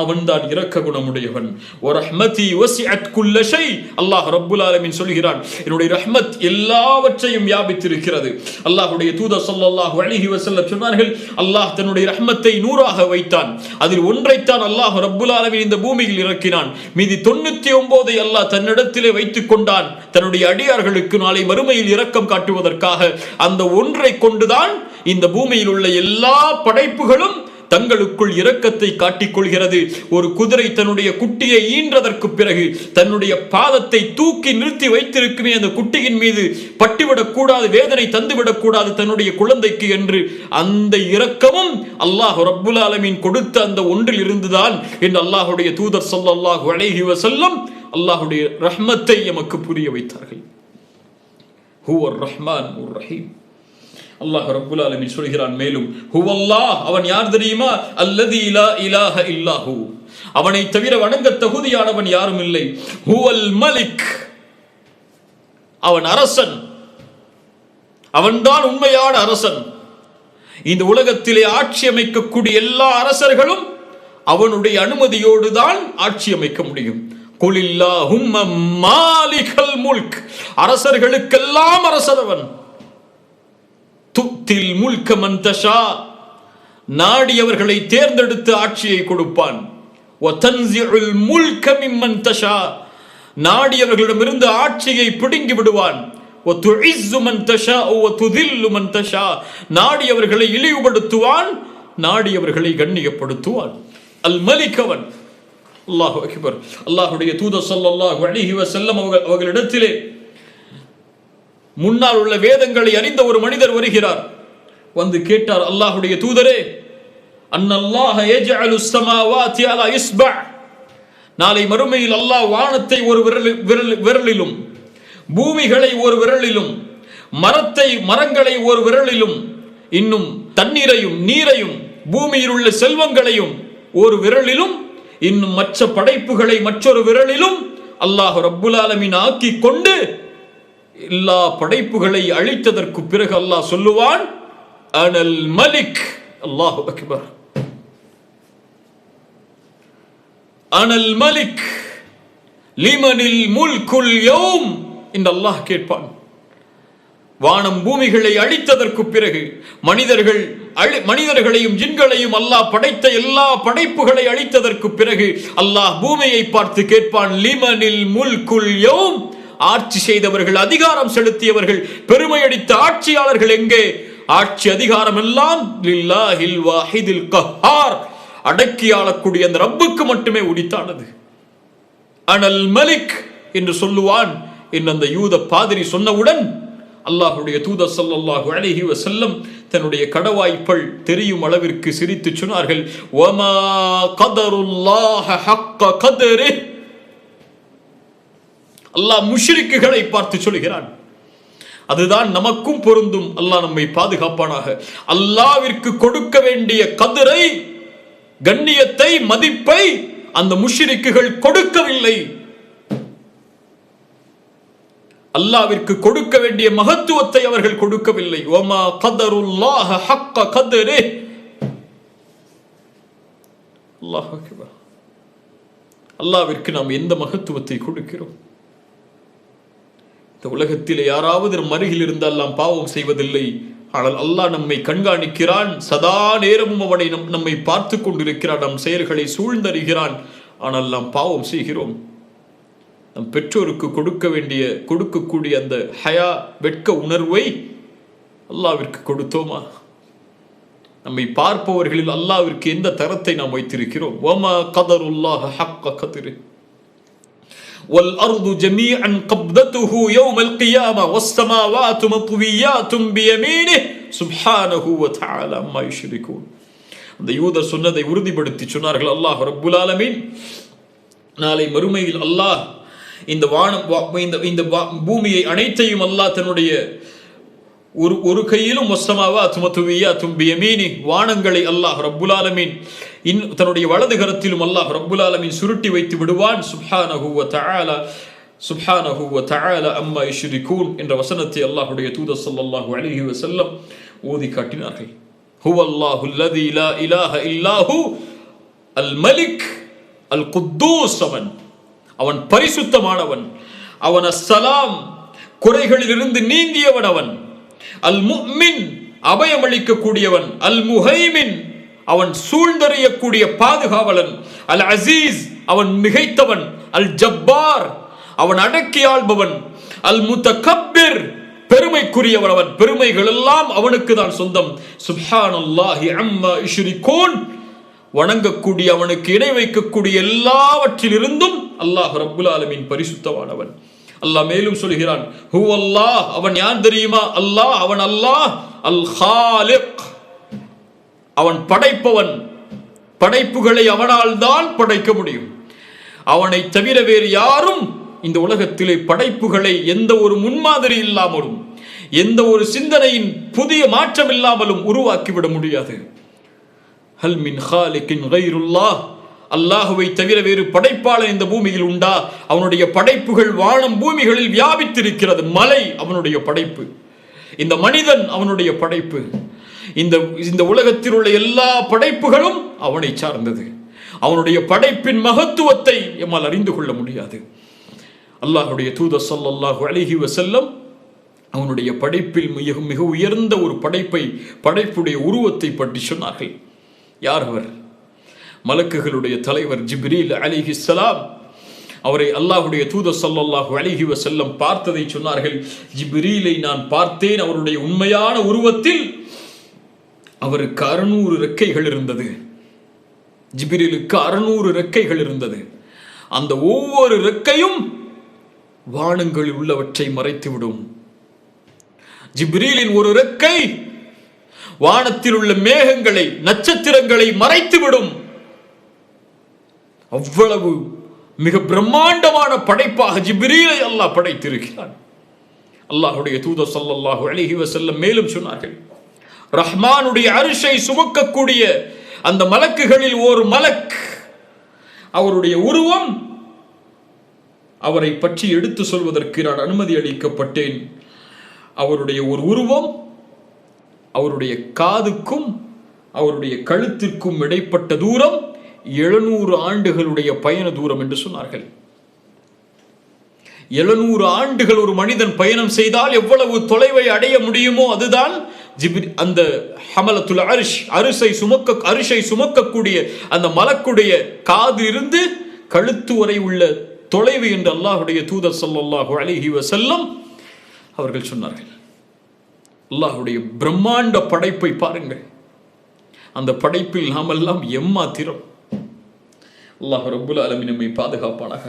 அவன்தான் இரக்க குணமுடையவன். வரஹ்மதி வசிஅத் குல்ல ஷை. அல்லாஹ் ரப்புல் ஆலமீன் சொல்கிறான், என்னுடைய ரஹ்மத் எல்லாவற்றையும் வியாபித்திருக்கிறது. அல்லாஹ்வுடைய தூதர் ஸல்லல்லாஹு அலைஹி வஸல்லம் சொன்னார்கள், அல்லாஹ் தன்னுடைய ரஹ்மத்தை 100ஆக வைத்தான். அதில் ஒன்றைத்தான் அல்லாஹ் ரப்புல் ஆலமீன் இந்த பூமியில் இறக்கினான். மீதி 99ஐ அல்லாஹ் தன்னிடத்திலே வைத்துக் கொண்டான், தன்னுடைய அடியார்களுக்கு நாளை மறுமையில் இரக்கம் காட்டுவதற்காக. அந்த ஒன்றை கொண்டுதான் இந்த பூமியில் உள்ள எல்லா படைப்புகளும் தங்களுக்குள் இரக்கத்தை காட்டிக் கொள்கிறது. ஒரு குதிரை தன்னுடைய குட்டியை ஈன்றதற்கு பிறகு தன்னுடைய பாதத்தை தூக்கி நிறுத்தி வைத்திருக்குமே, அந்த குட்டியின் மீது பட்டுவிடக் கூடாது, வேதனை தந்துவிடக் கூடாது தன்னுடைய குழந்தைக்கு என்று. அந்த இரக்கமும் அல்லாஹ் ரப்புல் ஆலமீன் கொடுத்த அந்த ஒன்றில் இருந்துதான் என்று அல்லாஹ்வுடைய தூதர் ஸல்லல்லாஹு அலைஹி வஸல்லம் அல்லாஹ்வுடைய ரஹ்மத்தை எமக்கு புரிய வைத்தார்கள். ஹுவர் ரஹ்மானுர் ரஹீம். அல்லாஹ் ரப்புல் ஆலமீன் சொல்கிறான் மேலும், ஹுவல்லாஹ், அவன் யார் தெரியுமா? அல்லதி லா இலாஹ இல்லாஹு, அவனை தவிர வணங்க தகுதியானவன் யாரும் இல்லை. ஹுவல் மலிக், அவன் அரசன், அவன்தான் உண்மையான அரசன். இந்த உலகத்திலே ஆட்சி அமைக்கக்கூடிய எல்லா அரசர்களும் அவனுடைய அனுமதியோடு தான் ஆட்சி அமைக்க முடியும். குலில்லாஹும்ம மாலிகல் முல்க், அரசர்களுக்கெல்லாம் அரசனவன். துத்தில் முல்க மன் தஷா, நாடியவர்களை தேர்ந்தெடுத்து ஆட்சியை கொடுப்பான். வதன்ஸிஉல் முல்க மிம்மன் தஷா, நாடியவர்களிடமிருந்து ஆட்சியை பிடுங்கி விடுவான். வதுஇஸ்ஸு மன் தஷா வதுதில்லு மன் தஷா, நாடியவர்களை இழிவுபடுத்துவான், நாடியவர்களை கண்ணியப்படுத்துவான். அல் மலிக் அவன். அல்லாஹு அக்பர். அல்லாஹ்வுடைய தூதர் ஸல்லல்லாஹு அலைஹி வஸல்லம் அவர்களிடத்திலே முன்னால் உள்ள வேதங்களை அறிந்த ஒரு மனிதர் வருகிறார். வந்து கேட்டார், அல்லாஹ்வுடைய தூதரே, அன்னல்லாஹ யஜ்அலு ஸமாவாதி அலா இஸ்பா, நாளை மறுமையில் அல்லாஹ் வானத்தை ஒரு விரலிலும், பூமிகளை ஒரு விரலிலும், மரங்களை ஒரு விரலிலும், இன்னும் தண்ணீரையும் நீரையும் பூமியில் உள்ள செல்வங்களையும் ஒரு விரலிலும், இன்னும் மற்ற படைப்புகளை மற்றொரு விரலிலும் அல்லாஹ் ரப்புல் ஆலமீன் ஆக்கி கொண்டு எல்லா படைப்புகளை அழித்ததற்கு பிறகு அல்லாஹ் சொல்லுவான், அனல் மலிக். அல்லாஹு அக்பர். அனல் மலிக் லிமனில் முல்குல் யௌம் என்று அல்லாஹ் கேட்பான். வானம் பூமிகளை அழித்ததற்கு பிறகு மனிதர்களையும் ஜின்களையும் அல்லாஹ் படைத்த எல்லா படைப்புகளை அழித்ததற்கு பிறகு அல்லாஹ் பூமியை பார்த்து கேட்பான், லிமனில் முல்குல் யௌம், ஆட்சி செய்தவர்கள், அதிகாரம் செலுத்தியவர்கள், பெருமையடித்த ஆட்சியாளர்கள் எங்கே? ஆட்சி அதிகாரம் எல்லாம் லில்லாஹில் வாஹிதில் கஹ்ஹார், அடக்கி ஆளக்கூடிய அந்த ரப்புக்கு மட்டுமே உரித்தானது. அனல் மலிக் என்று சொல்லுவான் என்று அந்த யூத பாதிரி சொன்னவுடன் அல்லாஹ்வுடைய தூதர் ஸல்லல்லாஹு அலைஹி வஸல்லம் தன்னுடைய கடவாய்ப்பல் தெரியும் அளவிற்கு சிரித்து சொன்னார்கள், வமா கதருல்லாஹ ஹக்க கதரி. அல்லாஹ் முஷ்ரிக்குகளை பார்த்து சொல்கிறான். அதுதான் நமக்கும் பொருந்தும். அல்லாஹ் நம்மை பாதுகாப்பானாக. அல்லாஹ்விற்கு கொடுக்க வேண்டிய கதிரை, கண்ணியத்தை, மதிப்பை அந்த முஷ்ரிக்குகள் கொடுக்கவில்லை. அல்லாஹ்விற்கு கொடுக்க வேண்டிய மகத்துவத்தை அவர்கள் கொடுக்கவில்லை. வமா கதருல்லாஹ ஹக்க கதரி. அல்லாஹ் அக்பர். அல்லாஹ்விற்கு நாம் எந்த மகத்துவத்தை கொடுக்கிறோம்? இந்த உலகத்தில் யாராவது நம் அருகில் இருந்தால் நாம் பாவம் செய்வதில்லை. ஆனால் அல்லாஹ் நம்மை கண்காணிக்கிறான். சதா நேரமும் அவனை நம்மை பார்த்து கொண்டிருக்கிறான். நம் செயல்களை சூழ்ந்தறிகிறான். ஆனால் நாம் பாவம் செய்கிறோம். நம் பெற்றோருக்கு கொடுக்கக்கூடிய அந்த ஹயா, வெட்க உணர்வை அல்லாஹ்விற்கு கொடுத்தோமா? நம்மை பார்ப்பவர்களில் அல்லாஹ்விற்கு எந்த தரத்தை நாம் வைத்திருக்கிறோம்? வமா கதருல்லாஹ ஹக்க கத்ரி வல் அர்து ஜமீஅன் கப்ததுஹு யௌமல் கியாமா வஸ்ஸமாவாத்து மத்வியாத்தும் பியமீனிஹி சுப்ஹானஹு வ தஆலா அம்மா யுஷ்ரிகூன். அந்த யூதர் சொன்னதை உறுதிப்படுத்தி சொன்னார்கள், அல்லாஹ் ரப்புல் ஆலமீன் நாளை மறுமையில் அல்லாஹ் இந்த இந்த பூமியை அனைத்தையும் அல்லாஹ் தன்னுடைய ஒரு கையிலும் வானங்களை அல்லாஹ் ரப்புல் ஆலமீன் தன்னுடைய வலது கரத்திலும் அல்லாஹ் ரப்புல் ஆலமீன் சுருட்டி வைத்து விடுவான். சுப்ஹானஹு வ தஆலா, சுப்ஹானஹு வ தஆலா அம்மா யுஷ்ரிகூன் என்ற வசனத்தை அல்லாஹ்வுடைய தூதர் ஸல்லல்லாஹு அலைஹி வஸல்லம் ஓதி காட்டினார்கள். ஹுவல்லாஹு அல்லதி லா இலாஹ இல்லாஹு அல் மலிக் அல் குத்தூஸ். அவன் பரிசுத்தமானவன், அவன் அஸ்ஸலாம், குறைகளிலிருந்து நீங்கியவன், அவன் அல் முஃமின், அபயமளிக்க கூடியவன், அல் முஹைமின், அவன் சூழ்ந்தறியக்கூடிய பாதுகாவலன், அல் அசீஸ், அவன் மிகைத்தவன், அல் ஜப்பார், அவன் அடக்கி ஆள்பவன், அல் முத்தகப்பிர், பெருமைக்குரியவன், அவன் பெருமைகள் எல்லாம் அவனுக்கு தான் சொந்தம். சுப்ஹானல்லாஹி அம்மா யுஷ்ரிகூன், வணங்கக்கூடிய, அவனுக்கு இணை வைக்கக்கூடிய எல்லாவற்றிலிருந்தும் அல்லாஹ் ரப்புல் ஆலமீன் பரிசுத்தமானவன். அல்லாஹ் மேலும் சொல்கிறான், ஹுவல்லாஹ், அவன் யார் தெரியுமா? அல்லாஹ், அவன் அல்லாஹ் அல் ஹாலிக், அவன் படைப்பவன். படைப்புகளை அவனால் தான் படைக்க முடியும். அவனை தவிர வேறு யாரும் இந்த உலகத்திலே படைப்புகளை எந்த ஒரு முன்மாதிரி இல்லாமலும் எந்த ஒரு சிந்தனையின் புதிய மாற்றம் இல்லாமலும் உருவாக்கிவிட முடியாது. ஹல் மின் ஹாலிகின் கைருல்லாஹ், அல்லாஹுவை தவிர வேறு படைப்பாளன் இந்த பூமியில் உண்டா? அவனுடைய படைப்புகள் வானம் பூமிகளில் வியாபித்திருக்கிறது. மலை அவனுடைய படைப்பு, இந்த மனிதன் அவனுடைய படைப்பு, இந்த உலகத்தில் உள்ள எல்லா படைப்புகளும் அவனை சார்ந்தது. அவனுடைய படைப்பின் மகத்துவத்தை எம்மால் அறிந்து கொள்ள முடியாது. அல்லாஹ்வுடைய தூதர் ஸல்லல்லாஹு அலைஹி வஸல்லம் அவனுடைய படைப்பில் மிக உயர்ந்த ஒரு படைப்புடைய உருவத்தை பற்றி சொன்னார்கள். யார் அவர்? மலக்குகளுடைய தலைவர் ஜிப்ரீல் அலைஹிஸ்ஸலாம், அவரை அல்லாஹ்வுடைய தூதர் ஸல்லல்லாஹு அலைஹி வஸல்லம் பார்த்ததை சொன்னார்கள். ஜிப்ரீலை நான் பார்த்தேன், அவருடைய உண்மையான உருவத்தில் அவருக்கு 600 ரெக்கைகள் இருந்தது. ஜிப்ரீலுக்கு 600 ரெக்கைகள் இருந்தது. அந்த ஒவ்வொரு ரெக்கையும் வானங்களில் உள்ளவற்றை மறைத்துவிடும். ஜிப்ரீலின் ஒரு ரெக்கை வானத்தில் உள்ள மேகங்களை, நட்சத்திரங்களை மறைத்துவிடும். அவ்வளவு மிக பிரம்மாண்டமான படைப்பாக ஜிப்ரீலை அல்லாஹ் படைத்திருக்கிறான். அல்லாஹ்வுடைய தூதர் ஸல்லல்லாஹு அலைஹி வஸல்லம் மேலும் சொன்னார்கள், ரஹ்மானுடைய அர்ஷை சுமக்கக்கூடிய அந்த மலக்குகளில் ஒரு மலக், அவருடைய உருவம், அவரை பற்றி எடுத்து சொல்வதற்கு நான் அனுமதி அளிக்கப்பட்டேன். அவருடைய ஒரு உருவம் அவருடைய காதுக்கும் அவருடைய கழுத்திற்கும் இடைப்பட்ட தூரம் 700 ஆண்டுகளுடைய பயண தூரம் என்று சொன்னார்கள். 700 ஆண்டுகள் ஒரு மனிதன் பயணம் செய்தால் எவ்வளவு தொலைவை அடைய முடியுமோ அதுதான் அந்த ஹமலத்துல் அர்ஷ், அரிஷை சுமக்கக்கூடிய அந்த மலக்குடைய காது இருந்து கழுத்து வரை உள்ள தொலைவு என்று அல்லாஹ்வுடைய தூதர் ஸல்லல்லாஹு அலைஹி வஸல்லம் அவர்கள் சொன்னார்கள். அல்லாஹ்வுடைய பிரம்மாண்ட படைப்பை பாருங்கள். அந்த படைப்பில் நாமெல்லாம் எம்மாத்திரம். அல்லாஹ் ரப்புல் ஆலமீன் நம்மை பாதுகாப்பானாக.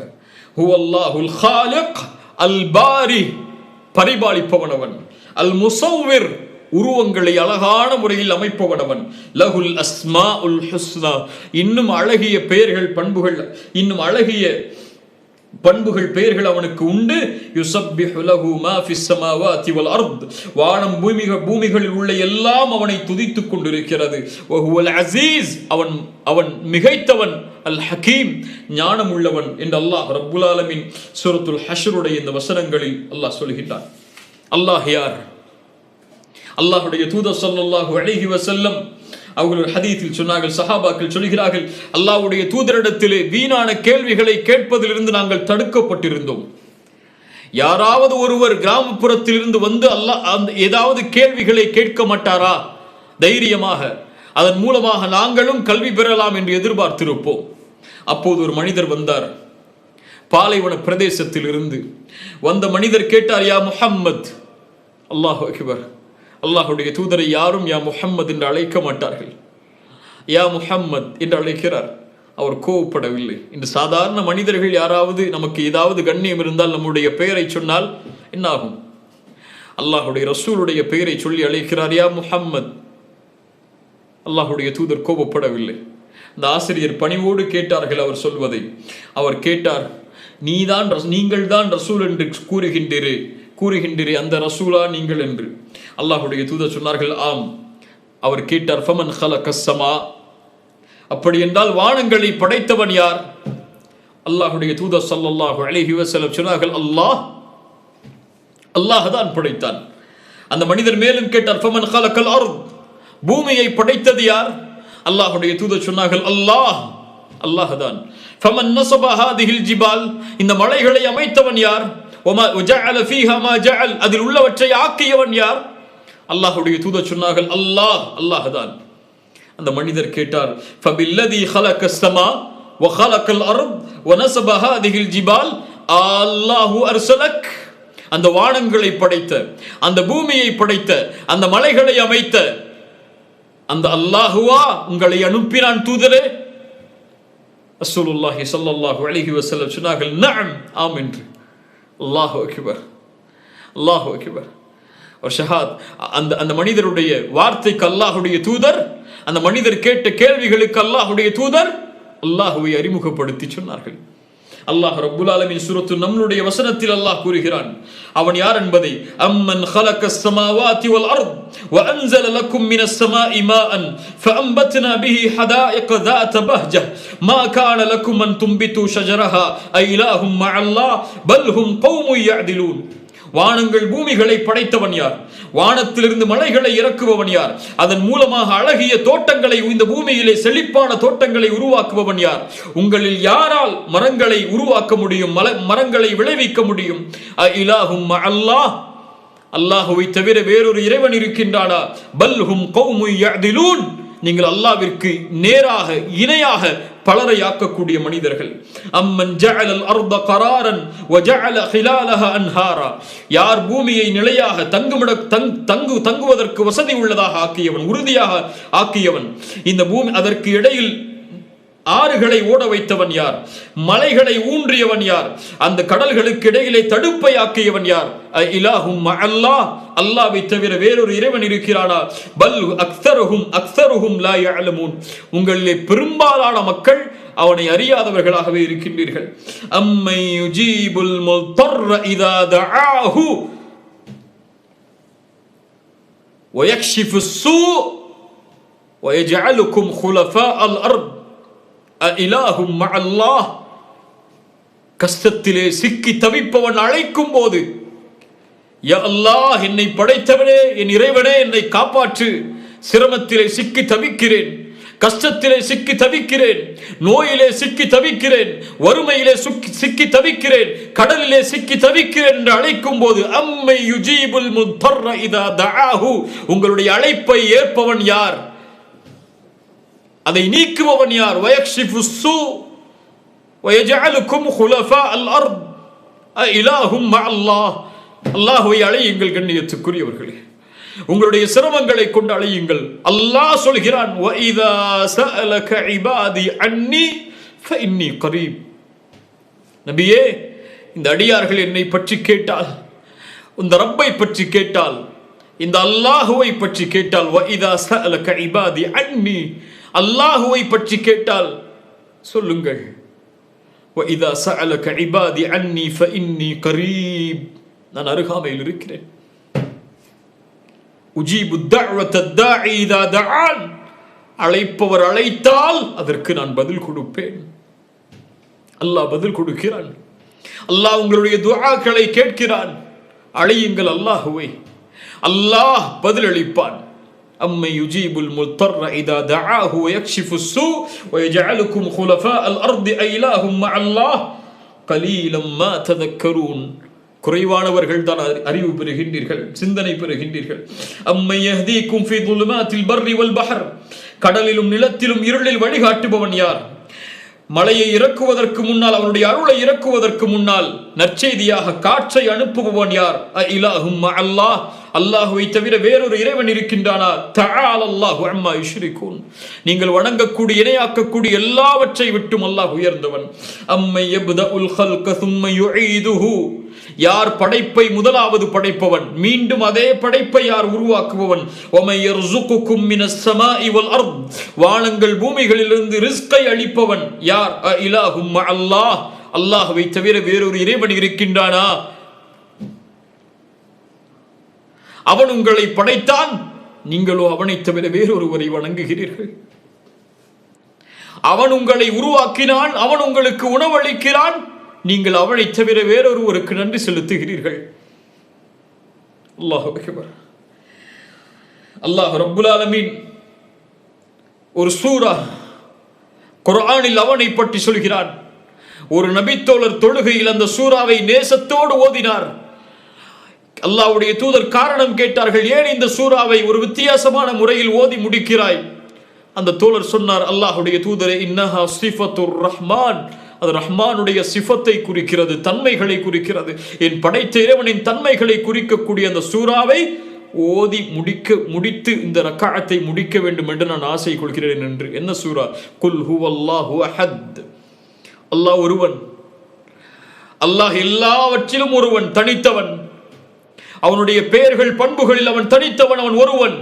ஹுவல்லாஹுல் ஹாலிக் அல் பாரி, பரிபாலிப்பவனவன், அல் முஸவ்விர், உருவங்களை அழகான முறையில் அமைப்பவனவன், லஹுல் அஸ்மாஉல் ஹுஸ்னா, இன்னும் அழகிய பெயர்கள், பண்புகள், இன்னும் அழகிய பண்புகள், பெயர்கள் அவனுக்கு உண்டு. யுஸப்பிஹு லஹு மா ஃபிஸ் ஸமாவாதி வல் அர்த், வானம் பூமிகளில் உள்ள எல்லாம் அவனை துதித்துக் கொண்டிருக்கிறது. வஹுவல் அஸீஸ், அவன் மிகைத்தவன், அல் ஹகீம், ஞானம் உள்ளவன் என்று அல்லாஹ் ரப்புல் ஆலமீன் சூரத்துல் ஹஷ்ருடைய இந்த வசனங்களில் அல்லாஹ் சொல்கிறான். அல்லாஹ் யார்? அல்லாஹ்வுடைய தூதர் ஸல்லல்லாஹு அலைஹி வஸல்லம் அவர்கள் ஹதீஸில் சொன்னார்கள், சஹாபாக்கள் சொல்கிறார்கள், அல்லாஹ்வுடைய தூதரிடத்திலே வீணான கேள்விகளை கேட்பதிலிருந்து நாங்கள் தடுக்கப்பட்டிருந்தோம். யாராவது ஒருவர் கிராமப்புறத்திலிருந்து வந்து ஏதாவது கேள்விகளை கேட்க மாட்டாரா தைரியமாக? அதன் மூலமாக நாங்களும் கல்வி பெறலாம் என்று எதிர்பார்த்திருப்போம். அப்போது ஒரு மனிதர் வந்தார், பாலைவன பிரதேசத்தில் இருந்து வந்த மனிதர் கேட்டார், யா முஹம்மத். அல்லாஹு அக்பர். அல்லாஹ்வுடைய தூதரை யாரும் யா முஹம்மத் என்று அழைக்க மாட்டார்கள். யா முஹம்மத் என்று அழைக்கிறார். அவர் கோவப்படவில்லை. இந்த சாதாரண மனிதர்கள் யாராவது நமக்கு ஏதாவது கண்ணியம் இருந்தால் நம்முடைய பெயரை சொன்னால் என்னாகும்? அல்லாஹ்வுடைய ரசூலுடைய பெயரை சொல்லி அழைக்கிறார், யா முஹம்மத். அல்லாஹ்வுடைய தூதர் கோபப்படவில்லை. இந்த ஆசிரியர் பணிவோடு கேட்டார்கள் அவர் சொல்வதை. அவர் கேட்டார், நீங்கள் தான் ரசூல் என்று கூறுகின்றீரே, அந்த ரசூலா நீங்கள் என்று? அல்லாஹ்வுடைய தூதர் சொன்னார்கள், ஆம். அவர் கேட்டார், ஃபமன் ஹலகஸ் ஸமா, அப்படி என்றால் வானங்களை படைத்தவன் யார்? அல்லாஹ்வுடைய தூதர் ஸல்லல்லாஹு அலைஹி வஸல்லம் சொன்னார்கள், அல்லாஹ் தான் படைத்தான். அந்த மனிதர் மேலும் கேட்டார், ஃபமன் ஹலகல் அர்த், பூமியை படைத்தது யார்? அல்லாஹ்வுடைய தூதர் சொன்னார்கள், அல்லாஹ் தான். ஃபமன் நஸப ஹாதிஹில் ஜிபால், இந்த மலைகளை அமைத்தவன் யார்? வஜஅல ஃபீஹா மா ஜஅல், அதில் உள்ளவற்றை ஆக்கியவன் யார்? அல்லாஹ்வுடைய தூதர் சொன்னார்கள், அல்லாஹ் தான். அந்த மனிதர் கேட்டார், ஃபபில்லதி ஹலகஸ் ஸமா வ ஹலகல் அர்த் வ நஸப ஹாதிஹில் ஜிபால் அல்லாஹு அர்ஸலக், அந்த வானங்களை படைத்த, அந்த பூமியை படைத்த, அந்த மலைகளை அமைத்த அந்த அல்லாஹுவா உங்களை அனுப்பினான் தூதரே? ரசூலுல்லாஹி ஸல்லல்லாஹு அலைஹி வஸல்லம் சொன்னார்கள், நஅம், ஆம் என்று. அல்லாஹு அக்பர், அல்லாஹு அக்பர். ஒரு ஷஹாத். அந்த மனிதருடைய வார்த்தைக்கு அல்லாஹ்வுடைய தூதர், அந்த மனிதர் கேட்ட கேள்விகளுக்கு அல்லாஹ்வுடைய தூதர் அல்லாஹ்வை அறிமுகப்படுத்தி சொன்னார்கள். அல்லாஹ் ரப்புல் ஆலமீன் சூரத்து நம்லுடைய வசனத்தில் அல்லாஹ் கூறுகிறான், அவன் யார் என்பதை. அம்மன் ஹலகஸ் ஸமாவாதி வல் அர்த் வ அன்ஸல லக்கும் மினஸ் ஸமாஇ மாஅன் ஃபஅம்பத்னா பிஹி ஹதாயிக ذات பஹ்ஜ மா கான லக்கும் அன் தும்பிது ஷஜரஹா ஐலாஹும் மஅல்லாஹ் பல் ஹும் கௌமுன் யஅதிலூன். வானங்கள் பூமிகளை படைத்தவன் யார்? வானத்திலிருந்து மலைகளை இறக்குபவன் யார்? அதன் மூலமாக அழகிய தோட்டங்களை, இந்த பூமியிலே செழிப்பான தோட்டங்களை உருவாக்குபவன் யார்? உங்களில் யாரால் மரங்களை உருவாக்க முடியும், மரங்களை விளைவிக்க முடியும்? இலாஹும் அல்லாஹ், அல்லாஹுவை தவிர வேறொரு இறைவன் இருக்கின்றானா? பல்ஹும் கௌமுன் யஅதிலூன், நீங்கள் அல்லாஹ்விற்கு நேராக இணையாக பலரை ஆக்கக்கூடிய மனிதர்கள். அம்மன் ஜஅலல் அர்த கராரன் வ ஜஅல ஹிலாலஹா அன்ஹாரா, யார் பூமியை நிலையாக தங்குவதற்கு வசதி உள்ளதாக ஆக்கியவன், உறுதியாக ஆக்கியவன், இந்த பூமி அதற்கு இடையில் ஆறுகளை ஓட வைத்தவன் யார், மலைகளை ஊன்றியவன் யார், அந்த கடல்களுக்கு இடையிலே தடுப்பை ஆக்கியவன் யார்? இலாஹும் அல்லாஹ், அல்லாஹ்வை தவிர வேறொரு இறைவன் இருக்கிறானா? பல் அக்ஸருஹும் லா யஅலமூன், உங்களிலே பெரும்பாலான மக்கள் அவனை அறியாதவர்களாகவே இருக்கின்றீர்கள். அம்மை யுஜீபுல் முல்தர்ர இதா தஆஹு வ யக்ஷிஃபுஸ் ஸூ வ யஜஅலுக்கும் குலஃபாஅல் அர்த் இலாஹும் மஅல்லாஹ், கஷ்டத்திலே சிக்கி தவிப்பவன் அழைக்கும் போது, யா அல்லாஹ், என்னை படைத்தவனே, என் இறைவனே, என்னை காப்பாற்று, சிரமத்திலே சிக்கி தவிக்கிறேன், கஷ்டத்திலே சிக்கி தவிக்கிறேன், நோயிலே சிக்கி தவிக்கிறேன், வறுமையிலே சிக்கி தவிக்கிறேன், கடலிலே சிக்கி தவிக்கிறேன் என்று அழைக்கும் போது, அம்மை யுஜீபுல் முத்தர்ர இதா தஆஹு, உங்களுடைய அழைப்பை ஏற்பவன் யார், அதை நீக்குபவன் யார்? வயக்ஷிஃபுஸ் ஸூ வயஜஅலுக்கும் குலஃபாஅல் அர்த் இலாஹும் மஅல்லாஹ், அல்லாஹ்வை அழையுங்கள் கண்ணியத்துக்குரியவர்களே, உங்களுடைய சிரமங்களை கொண்டு அழையுங்கள். அல்லாஹ் சொல்கிறான், வஇதா ஸஅலக இபாதி அன்னி ஃபஇன்னி கரீப், நபியே, இந்த அடியார்கள் என்னை பற்றி கேட்டால், இந்த ரப்பை பற்றி கேட்டால், இந்த அல்லாஹ்வை பற்றி கேட்டால், வஇதா ஸஅலக இபாதி அன்னி, அல்லாஹ்வை பற்றி கேட்டால் சொல்லுங்கள், வஇதா ஸஅலக இபாதி அன்னி ஃபஇன்னி கரீப், நான் அருகாமையில் இருக்கிறேன். உஜீபு தஅவத தாஇ இதா தஆன், அழைப்பவர் அழைத்தால் அதற்கு நான் பதில் கொடுப்பேன். அல்லாஹ் பதில் கொடுக்கிறான். அல்லாஹ் உங்களுடைய துஆக்களை கேட்கிறான். அழையுங்கள் அல்லாஹ்வை, அல்லாஹ் பதில் அளிப்பான். அம்மை யுஜீபுல் முல்தர்ர இதா தஆஹு வ யக்ஷிஃபுஸ் ஸூ வ யஜஅலுக்கும் குலஃபாஅல் அர்தி இலாஹும் மஅல்லாஹ் கலீலம் மா ததக்கரூன், குறைவானவர்கள் தான் அறிவு பெறுகின்றீர்கள், சிந்தனை பெறுகின்றீர்கள். அம்மை யஹ்தீக்கும் ஃபீ ظுலுமாத்தில் பர்ரி வல் பஹர், கடலிலும் நிலத்திலும் இருளில் வழிகாட்டுபவன் யார்? மலையை இறக்குவதற்கு முன்னால், அவனுடைய அருளை இறக்குவதற்கு முன்னால் நற்செய்தியாக காற்றை அனுப்புபவன் யார்? இலாஹும் மஅல்லாஹ், அல்லாஹ்வை தவிர வேறொரு இறைவன் இருக்கின்றானா? தஆலல்லாஹு அம்மா யுஷ்ரிகூன், நீங்கள் வணங்கக்கூடிய இணையாக்கக்கூடிய எல்லாவற்றை விட்டும் அல்லாஹ் உயர்ந்தவன். அம்மை யப்தஉல் ஹல்க ஸும்ம யுஈதுஹு, யார் படைப்பை முதலாவது படைப்பவன், மீண்டும் அதே படைப்பை யார் உருவாக்குபவன்? வமை யர்ஸுகுக்கும் மினஸ் ஸமாஇ வல் அர்த், வானங்கள் பூமிகளிலிருந்து ரிஸ்கை அளிப்பவன் யார்? இலாஹும் மஅல்லாஹ், அல்லாஹ்வை தவிர வேறொரு இறைவன் இருக்கின்றானா? அவன் உங்களை படைத்தான், நீங்களோ அவனை தவிர வேறொருவரை வணங்குகிறீர்கள். அவன் உங்களை உருவாக்கினான், அவன் உங்களுக்கு உணவளிக்கிறான், நீங்கள் அவனை தவிர வேறொருவருக்கு நன்றி செலுத்துகிறீர்கள். அல்லாஹு அக்பர். அல்லாஹ் ரப்புல் ஆலமீன் ஒரு சூரா குர்ஆனில் அவனை பற்றி சொல்கிறான். ஒரு நபித்தோழர் தொழுகையில் அந்த சூராவை நேசத்தோடு ஓதினார். அல்லாஹ்வுடைய தூதர் காரணம் கேட்டார்கள், ஏன் இந்த சூராவை ஒரு வித்தியாசமான முறையில் ஓதி முடிக்கிறாய்? அந்த தோழர் சொன்னார், அல்லாஹ்வுடைய தூதரே, இன்னஹா சிஃபத்துர் ரஹ்மான், அது ரஹ்மானுடைய சிஃபத்தை குறிக்கிறது, தன்மைகளை குறிக்கிறது. என் படைத்த இறைவனின் தன்மைகளை குறிக்கக்கூடிய அந்த சூராவை ஓதி முடித்து இந்த ரக்காஅத்தை முடிக்க வேண்டும் என்று நான் ஆசை கொள்கிறேன் என்று. என்ன சூரா? குல் ஹுவல்லாஹு அஹத், அல்லாஹ் ஒருவன், அல்லாஹ் எல்லாவற்றிலும் ஒருவன், தனித்தவன். அவனுடைய பெயர்கள் பண்புகளில் அவன் தனித்தவன், அவன் ஒருவன்.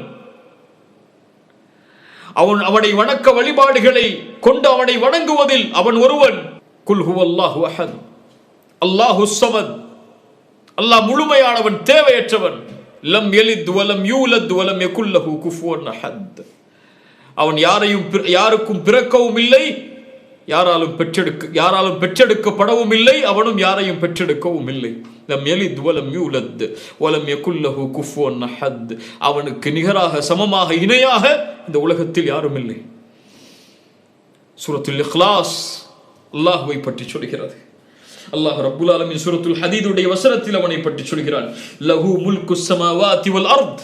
அவனை வணக்க வழிபாடுகளை கொண்டு அவனை வணங்குவதில் அவன் ஒருவன். குல் ஹுவல்லாஹு அஹத், அல்லாஹுஸ் ஸமத், அல்லாஹ் முழுமையானவன், தேவையற்றவன். லம் யலித் வலம் யூலத் வலம் யகுல் லஹு குஃபுவன் அஹத், அவன் யாருக்கும் பிறக்கவும் இல்லை, யாராலும் பெற்றெடுக்கப்படவும் இல்லை, அவனும் யாரையும் பெற்றெடுக்கவும் இல்லை. லம் யலித் வலம் யூலத் வலம் யகுல் லஹு குஃபுவன் அஹத், அவனுக்கு நிகராக, சமமாக, இணையாக இந்த உலகத்தில் யாரும் இல்லை. சூரத்துல் இக்லாஸ் அல்லாஹ்வை பற்றி சொல்கிறது. அல்லாஹ் ரப்புல் ஆலமீன் சூரத்துல் ஹதீதுடைய வசனத்தில் அவனை பற்றி சொல்கிறான். லஹு முல்கு ஸமாவாதி வல் அர்த்,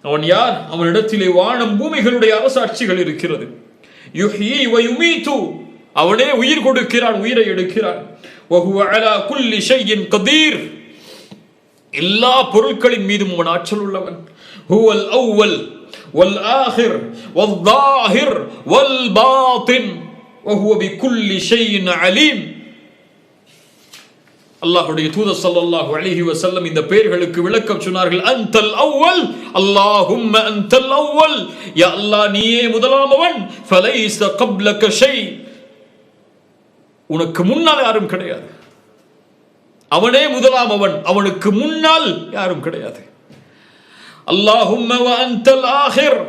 அவன் யார்? அவனிடத்திலே வானம் பூமிகளுடைய அரசாட்சிகள் இருக்கிறது. யுஹ்யி வ யுமீது, அவனே உயிர் கொடுக்கிறான், உயிரை எடுக்கிறான். வஹுவ அலா குல்லி ஷைஇன் கதீர், எல்லா பொருட்களின் மீதும் அவன் ஆற்றல் உள்ளவன். ஹுவல் அவ்வல் வல் ஆஹிர் வல் ஸாஹிர் வல் பாத்தின் வஹுவ பிகுல்லி ஷைஇன் அலீம். அல்லாஹ்வுடைய தூதர் ஸல்லல்லாஹு அலைஹி வஸல்லம் இந்த பெயர்களுக்கு விளக்கம் சொன்னார்கள். அன்தல் அவ்வல், அல்லாஹும்ம அன்தல் அவ்வல், யா அல்லாஹ் நீயே முதலாமவன். ஃபலைஸ கப்லக ஷை, உனக்கு முன்னால் யாரும் கிடையாது. அவனே முதலாமவன், அவனுக்கு முன்னால் யாரும் கிடையாது. அல்லாஹும்ம வ அன்தல் ஆஹிர்,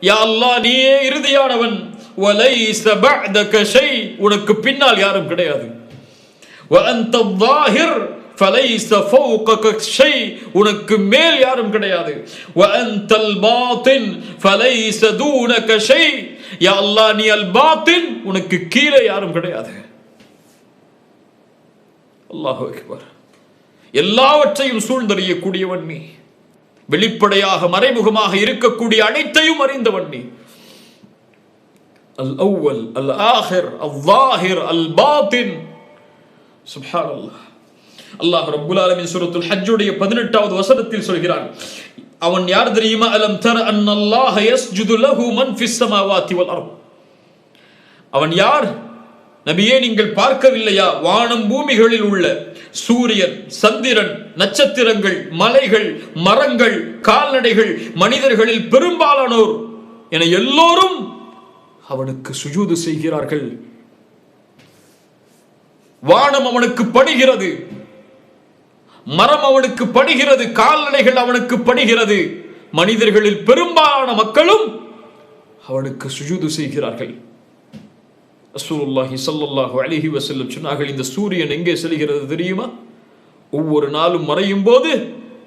யா அல்லாஹ் நீயே இறுதியானவன். வலைஸ பஅதக ஷை, உனக்கு பின்னால் யாரும் கிடையாது. وأنت الظاهر فليس فوقك شيء, உனக்கு மேல் யாரும் கிடையாது. وأنت الباطن فليس دونك شيء, யா அல்லாஹ் நீ அல் பாத்தின், உனக்கு கீழே யாரும் கிடையாது. அல்லாஹு அக்பர். எல்லாவற்றையும் சூழ்ந்தறியக்கூடியவன் நீ, வெளிப்படையாக மறைமுகமாக இருக்கக்கூடிய அனைத்தையும் அறிந்தவன் நீ. அல் அவ்வல் அல் ஆஹிர் அல் ஸாஹிர் அல் பாத்தின். சுப்ஹானல்லாஹ். அல்லாஹ் ரப்புல் ஆலமீன் சூரத்துல் ஹஜ்ஜுடைய 18வது வசனத்தில் சொல்கிறான், அவன் யார் தெரியுமா? அலம் தர அன்னல்லாஹ யஸ்ஜுது லஹு மன் ஃபிஸ் ஸமாவாதி வல் அர்த். அவன் யார்? நபியே நீங்கள் பார்க்கவில்லையா? வானம் பூமிகளில் உள்ள சூரியன், சந்திரன், நட்சத்திரங்கள், மலைகள், மரங்கள், கால்நடைகள், மனிதர்களில் பெரும்பாலானோர் என எல்லோரும் அவனுக்கு சுஜூது செய்கிறார்கள். வானம் அவனுக்கு பணிகிறது, மரம் அவனுக்கு பணிகிறது, கால்நடைகள் அவனுக்கு பணிகிறது, மனிதர்களில் பெரும்பாலான மக்களும் அவனுக்கு சுஜூது செய்கிறார்கள். ரசூலுல்லாஹி ஸல்லல்லாஹு அலைஹி வஸல்லம் சொன்னார்கள், இந்த சூரியன் எங்கே செல்கிறது தெரியுமா? ஒவ்வொரு நாளும் மறையும் போது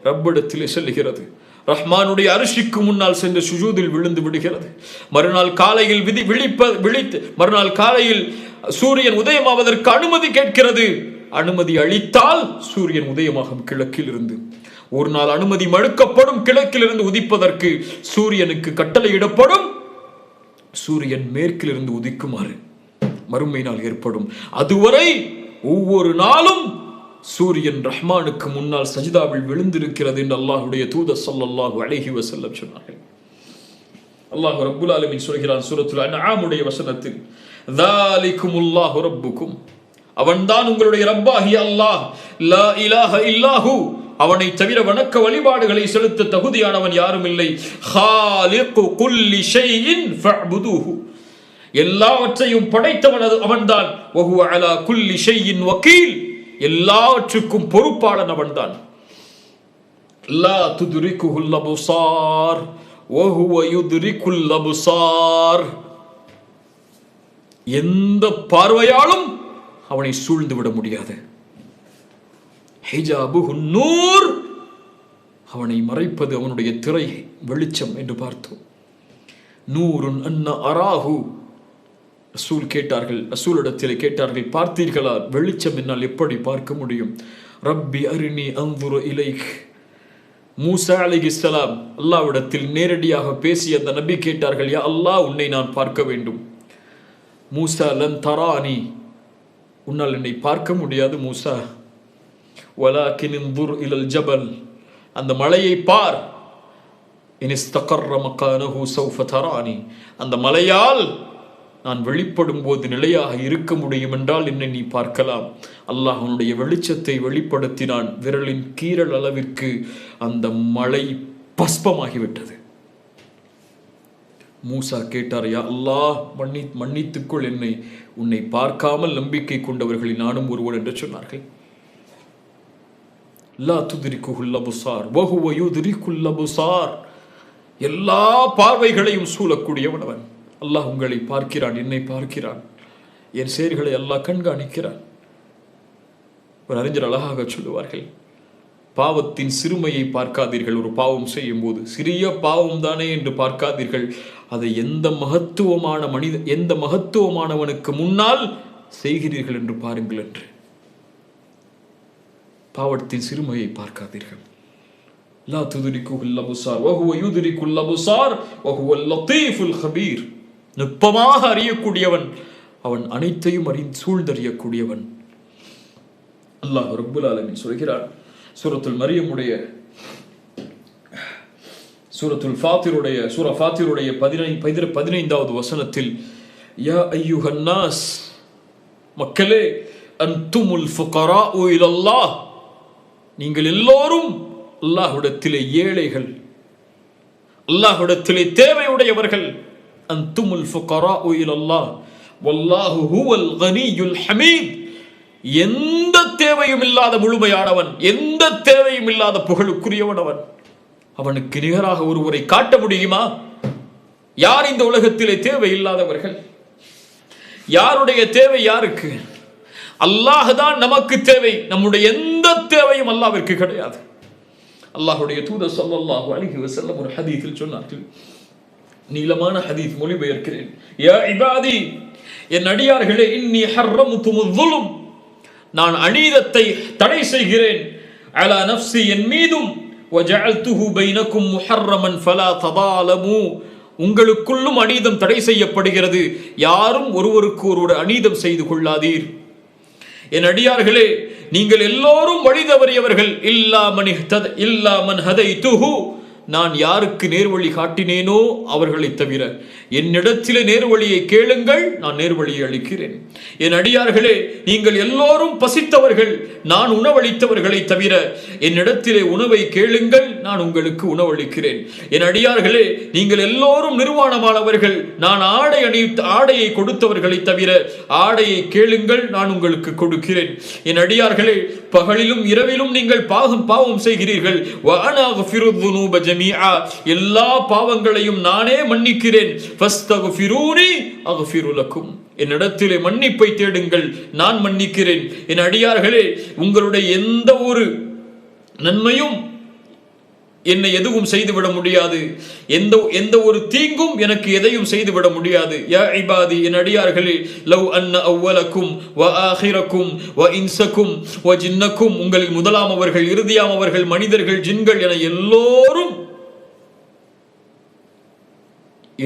ரப்பிடத்திலே செல்கிறது. ரஹ்மானுடைய அரிசிக்கு முன்னால் சென்று சுஜூதில் விழுந்து விடுகிறது. மறுநாள் காலையில் மறுநாள் காலையில் சூரியன் உதயமாவதற்கு அனுமதி கேட்கிறது. அனுமதி அளித்தால் சூரியன் உதயமாகும் கிழக்கில் இருந்து. ஒரு நாள் அனுமதி மறுக்கப்படும், கிழக்கிலிருந்து உதிப்பதற்கு சூரியனுக்கு கட்டளையிடப்படும், சூரியன் மேற்கிலிருந்து உதிக்குமாறு மறுமை நாள் ஏற்படும். அதுவரை ஒவ்வொரு நாளும் சூரியன் ரஹ்மானுக்கு முன்னால் சஜிதாவில் விழுந்திருக்கிறது என்று அல்லாஹ்வுடைய தூதர் ஸல்லல்லாஹு அலைஹி வஸல்லம் சொன்னார்கள். அல்லாஹ் ரப்புல் ஆலமீன் சொல்கிறான் சூரத்துல் அன்ஆமுடைய வசனத்தில், ذَلِكُمُல்லாஹு ரப்புக்கும், அவன்தான் உங்களுடைய ரப்பாகிய அல்லாஹ். லா இலாஹ இல்லாஹு, அவனை தவிர வணக்க வழிபாடுகளை செலுத்த தகுதியானவன் யாரும் இல்லை. خَالِقُ كُلِّ شَيْءٍ فَاعْبُدُوهُ, எல்லாவற்றையும் படைத்தவன் அவன்தான். وَهُوَ عَلَى كُلِّ شَيْءٍ وَكِيلٌ, எல்லாவற்றுக்கும் பொறுப்பாளன் அவன்தான். லா துத்ரிகுல் அப்சார் வஹுவ யுத்ரிகுல் அப்சார், எந்த பார்வையாலும் அவனை சூழ்ந்து விட முடியாது. ஹிஜாபுஹு நூர், அவனை மறைப்பது அவனுடைய திரை வெளிச்சம் என்று பார்த்தோம். நூருன் அன்ன அராஹு, ரசூலிடத்தில் கேட்டார்கள், பார்த்தீர்களா? வெளிச்சம் என்னால் எப்படி பார்க்க முடியும்? ரப்பி அரினி அன்துரு இலைக். மூசா அலைஹிஸ்ஸலாம் அல்லாஹ்விடத்தில் நேரடியாக பேசிய அந்த நபி கேட்டார்கள், யா அல்லாஹ், உன்னை நான் பார்க்க வேண்டும். மூசா, லன் தரானி, உன்னால் என்னை பார்க்க முடியாது மூசா. வலாகின் இன்துர் இலல் ஜபல், அந்த மலையை பார். இன் இஸ்தகர்ர மகானஹு சௌஃப தரானி, அந்த மலையால் நான் வெளிப்படும் போது நிலையாக இருக்க முடியும் என்றால் என்னை நீ பார்க்கலாம். அல்லாஹ் அவனுடைய வெளிச்சத்தை வெளிப்படுத்தினான். விரலின் கீரல் அளவிற்கு அந்த மலை பஸ்பமாகிவிட்டது. மூசா கேட்டார், யா அல்லாஹ், மன்னித்துக்கொள் என்னை, உன்னை பார்க்காமல் நம்பிக்கை கொண்டவர்களில் நானும் ஒருவன் என்று சொன்னார்கள். லா துத்ரிகுல் அப்சார் வஹுவ யுத்ரிகுல் அப்சார், எல்லா பார்வைகளையும் சூழக்கூடியவன் அவன். அல்லாஹ் உங்களை பார்க்கிறான், என்னை பார்க்கிறான், என் செயல்களை அல்லாஹ் கண்காணிக்கிறான். ஒரு அறிஞர் அழகாக சொல்லுவார்கள், பாவத்தின் சிறுமையை பார்க்காதீர்கள். ஒரு பாவம் செய்யும் போது சிறிய பாவம் தானே என்று பார்க்காதீர்கள். அதை எந்த மகத்துவமானவனுக்கு முன்னால் செய்கிறீர்கள் என்று பாருங்கள் என்று. பாவத்தின் சிறுமையை பார்க்காதீர்கள். லா துதுரிகுல் அப்சார் வஹுவ யுதுரிகுல் அப்சார் வஹுவல் லத்தீஃபுல் கபீர். நுட்பமாக அறியக்கூடியவன், அவன் அனைத்தையும் சூழ்ந்தறியக்கூடியவன். அல்லாஹ் ரப்புல் ஆலமீன் சொல்கிறார் சூரத்துல் மரியமுடைய சூரா ஃபாத்திருடைய 15வது வசனத்தில், யா அய்யுஹன் நாஸ், மக்களே, அன்துமுல் ஃபுகராஉ இலல்லாஹ், நீங்கள் எல்லோரும் அல்லாஹ்விடத்திலே ஏழைகள், அல்லாஹ்விடத்திலே தேவையுடையவர்கள். அன்துமுல் ஃபுகராஉ இலல்லாஹ் வல்லாஹு ஹுவல் கனியுல் ஹமீத். எந்த தேவையும் இல்லாத முழுமையானவன், எந்த தேவையும் இல்லாத புகழுக்குரியவன் அவன். அவனுக்கு நிகராக ஒருவரை காட்ட முடியுமா? யார் இந்த உலகத்திலே தேவை இல்லாதவர்கள்? யாருடைய தேவை யாருக்கு? அல்லாஹ் தான் நமக்கு தேவை. நம்முடைய எந்த தேவையும் அல்லாஹ்விற்கு கிடையாது. அல்லாஹ்வுடைய தூதர் ஸல்லல்லாஹு அலைஹி வஸல்லம் ஒரு ஹதீஸில் சொன்னார்கள், நீளமான ஹதீஸ், மொழிபெயர்க்கிறேன். யா இபாதி, என் அடியார்களே, இன்னி ஹர்ரம்துமுல் ஸுல்ம், நான் அநீதத்தை தடை செய்கிறேன். அலா நஃப்ஸி, என் மீதும். வஜஅல்துஹு பைனக்கும் முஹர்ரமன் ஃபலா ததாலமு, உங்களுக்குள்ளும் அநீதம் தடை செய்யப்படுகிறது, யாரும் ஒருவருக்கு ஒருவர் அநீதம் செய்து கொள்ளாதீர். என் அடியார்களே, நீங்கள் எல்லோரும் வழி தவறியவர்கள். இல்லா மன் ஹதைதுஹு, நான் யாருக்கு நேர்வழி காட்டினேனோ அவர்களை தவிர. என்னிடத்திலே நேர்வழியை கேளுங்கள், நான் நேர்வழியை அளிக்கிறேன். என் அடியார்களே, நீங்கள் எல்லோரும் பசித்தவர்கள், நான் உணவளித்தவர்களை தவிர. என்னிடத்திலே உணவை கேளுங்கள், நான் உங்களுக்கு உணவளிக்கிறேன். என் அடியார்களே, நீங்கள் எல்லோரும் நிர்வாணமானவர்கள், நான் ஆடையை கொடுத்தவர்களை தவிர. ஆடையை கேளுங்கள், நான் உங்களுக்கு கொடுக்கிறேன். என் அடியார்களே, பகலிலும் இரவிலும் நீங்கள் பாவம் செய்கிறீர்கள். எல்லா பாவங்களையும் நானே மன்னிக்கிறேன். என்னிடத்திலே மன்னிப்பை தேடுங்கள், நான் மன்னிக்கிறேன். என் அடியார்களே, உங்களுடைய எந்த ஒரு நன்மையும் என்னை எதுவும் செய்துவிட முடியாது. எந்த ஒரு தீங்கும் எனக்கு எதையும் செய்துவிட முடியாது. யா இபாதி, என் அடியார்களே, லவ் அன்ன அவ்வலக்கும் வ ஆஹிரக்கும் வ இன்சக்கும் வ ஜின்னக்கும், உங்களில் முதலாமவர்கள், இறுதியாமவர்கள், மனிதர்கள், ஜின்கள் என எல்லோரும்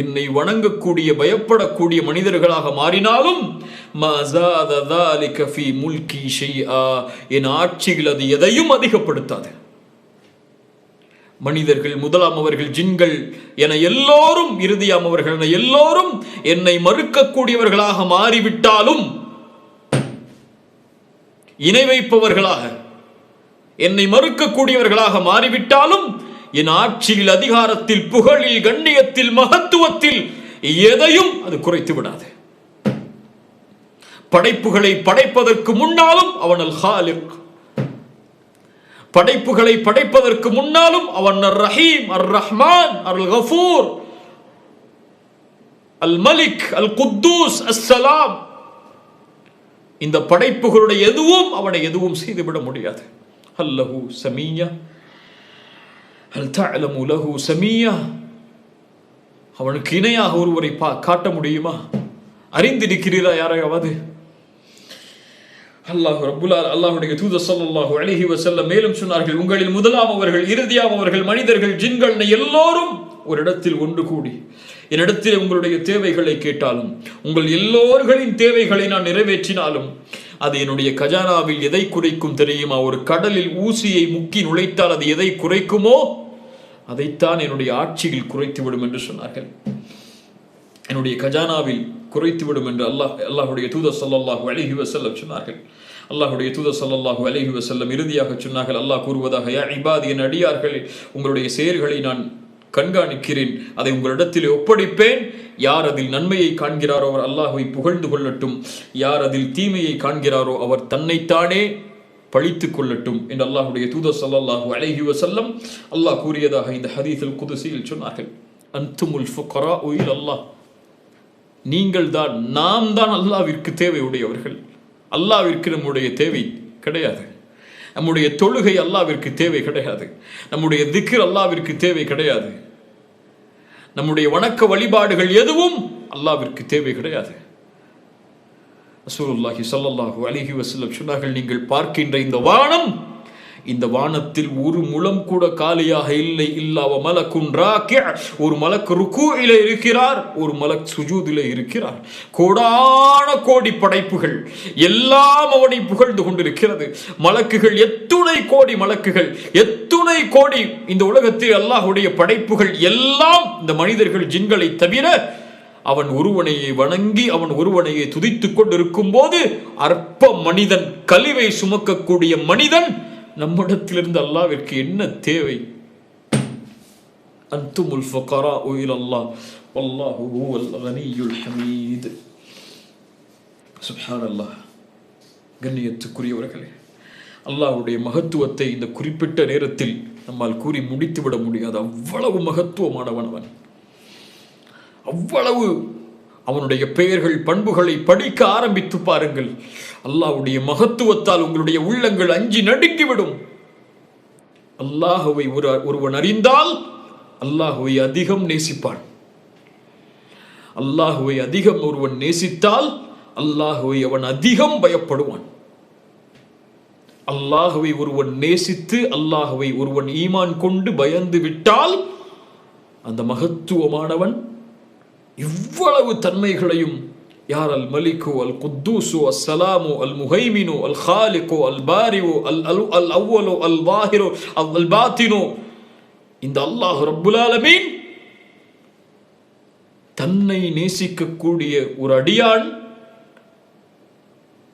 என்னை வணங்கக்கூடிய, பயப்படக்கூடிய மனிதர்களாக மாறினாலும், என் ஆட்சியில் அது எதையும் அதிகப்படுத்தாது. மனிதர்கள், முதலாமவர்கள், ஜின்கள் என எல்லோரும், இறுதியாமவர்கள் என எல்லோரும் என்னை மறுக்கக்கூடியவர்களாக மாறிவிட்டாலும், இணை வைப்பவர்களாக, என்னை மறுக்கக்கூடியவர்களாக மாறிவிட்டாலும், என் ஆட்சியில், அதிகாரத்தில், புகழில், கண்ணியத்தில், மகத்துவத்தில் எதையும் அது குறைத்து விடாது. படைப்புகளை படைப்பதற்கு முன்னாலும் அவன் அல் ஹாலிக், படைப்புகளை படைப்பதற்கு முன்னாலும் அவன் அர் ரஹீம், அர் ரஹ்மான், அல் கஃபூர், அல் மலிக், அல் குத்தூஸ், அஸ்ஸலாம். இந்த படைப்புகளுடைய எதுவும் அவனை எதுவும் செய்துவிட முடியாது. அல்லஹு சமீயா, ஹல் தஅலமு லஹு சமீயா, அவனுக்கு இணையாக ஒருவரை காட்ட முடியுமா? அறிந்திருக்கிறீரா யாரையாவது? அல்லாஹ்வுடைய தூதர் ஸல்லல்லாஹு அலைஹி வஸல்லம் மேலும் சொன்னார்கள், உங்களில் முதலாமவர்கள், இறுதியாமவர்கள், மனிதர்கள், ஜின்கள் எல்லோரும் ஒரு இடத்தில் ஒன்று கூடி என்னிடத்தில் உங்களுடைய தேவைகளை கேட்டாலும், உங்கள் எல்லோர்களின் தேவைகளை நான் நிறைவேற்றினாலும், அது என்னுடைய கஜானாவில் எதை குறைக்கும் தெரியுமா? ஒரு கடலில் ஊசியை முக்கி நுழைத்தால் அது எதை குறைக்குமோ அதைத்தான் என்னுடைய ஆட்சியில் குறைத்துவிடும் என்று சொன்னார்கள். என்னுடைய கஜானாவில் குறைத்துவிடும் என்று அல்லாஹ்வுடைய தூதர் ஸல்லல்லாஹு அலைஹி வஸல்லம் சொன்னார்கள். அல்லாஹ்வுடைய தூதர் ஸல்லல்லாஹு அலைஹி வஸல்லம் இறுதியாக சொன்னார்கள், அல்லாஹ் கூறுவதாக, யா இபாதி, என் அடியார்களே, உங்களுடைய செயல்களை நான் கண்காணிக்கிறேன், அதை உங்களிடத்திலே ஒப்படைப்பேன். யார் அதில் நன்மையை காண்கிறாரோ அவர் அல்லாஹ்வை புகழ்ந்து கொள்ளட்டும், யார் அதில் தீமையை காண்கிறாரோ அவர் தன்னைத்தானே பழித்துக் கொள்ளட்டும் என்று அல்லாஹ்வுடைய தூதர் ஸல்லல்லாஹு அலைஹி வஸல்லம் அல்லாஹ் கூறியதாக இந்த ஹதீஸுல் குதுஸியில் சொன்னார்கள். அன்துமுல் ஃபுகராஉ இலல்லாஹ், நீங்கள் தான், நாம் தான் அல்லாஹ்விற்கு தேவையுடையவர்கள். அல்லாஹ்விற்கு நம்முடைய தேவை கிடையாது. நம்முடைய தொழுகை அல்லாஹ்விற்கு தேவை கிடையாது. நம்முடைய திக்ர் அல்லாஹ்விற்கு தேவை கிடையாது. நம்முடைய வணக்க வழிபாடுகள் எதுவும் அல்லாஹ்விற்கு தேவை கிடையாது. ரசூலுல்லாஹி ஸல்லல்லாஹு அலைஹி வஸல்லம் சொன்னார்கள், நீங்கள் பார்க்கின்ற இந்த வானம் இந்த வானத்தில் ஒரு முழம் கூட காலியாக இல்லை. இல்லாவ மலக்குன் ராக்கி, ஒரு மலக்கு ருக்கூஇலே இருக்கிறார், ஒரு மலக் சுஜூதிலே இருக்கிறார். கோடான கோடி படைப்புகள் எல்லாம் அவனை புகழ்ந்து கொண்டிருக்கிறது. மலக்குகள் எத்துணை கோடி மலக்குகள், எத்துணை கோடி இந்த உலகத்தில் அல்லாஹ்வுடைய படைப்புகள் எல்லாம் இந்த மனிதர்கள் ஜின்களை தவிர அவன் ஒருவனையை வணங்கி அவன் ஒருவனையை துதித்துக் கொண்டிருக்கும் போது அற்ப மனிதன், கலிவை சுமக்கக்கூடிய மனிதன், நம்மிடத்திலிருந்து அல்லாஹ்விற்கு என்ன தேவை? அன்துமுல் ஃபுகராஉ இலல்லாஹ் வல்லாஹு ஹுவல் கனியுல் ஹமீத். சுப்ஹானல்லாஹ். கண்ணியத்துக்குரியவர்களே, அல்லாஹ்வுடைய மகத்துவத்தை இந்த குறிப்பிட்ட நேரத்தில் நம்மால் கூறி முடித்துவிட முடியாது. அவ்வளவு மகத்துவமானவன் அவன். அவ்வளவு அவனுடைய பெயர்கள் பண்புகளை படிக்க ஆரம்பித்து பாருங்கள். அல்லாஹ்வுடைய மகத்துவத்தால் உங்களுடைய உள்ளங்கள் அஞ்சி நடுங்கிவிடும். அல்லாஹ்வை ஒருவன் அறிந்தால் அல்லாஹ்வை அதிகம் நேசிப்பான். அல்லாஹ்வை அதிகம் ஒருவன் நேசித்தால் அல்லாஹ்வை அவன் அதிகம் பயப்படுவான். அல்லாஹ்வை ஒருவன் நேசித்து அல்லாஹ்வை ஒருவன் ஈமான் கொண்டு பயந்து விட்டால் அந்த மகத்துவமானவன் இவ்வளவு தன்மைகளையும் யார் அல் மலிகு அல் குத்தூசு அல் சலாமு அல் முஹைமினு அல் ஹாலிகு அல் பாரிவு அல் அவ்வலு அல் வாஹிரு அல் பாத்தினு, இந்த அல்லாஹ் ரப்புல் ஆலமீன் தன்னை நேசிக்கக்கூடிய ஒரு அடியான்,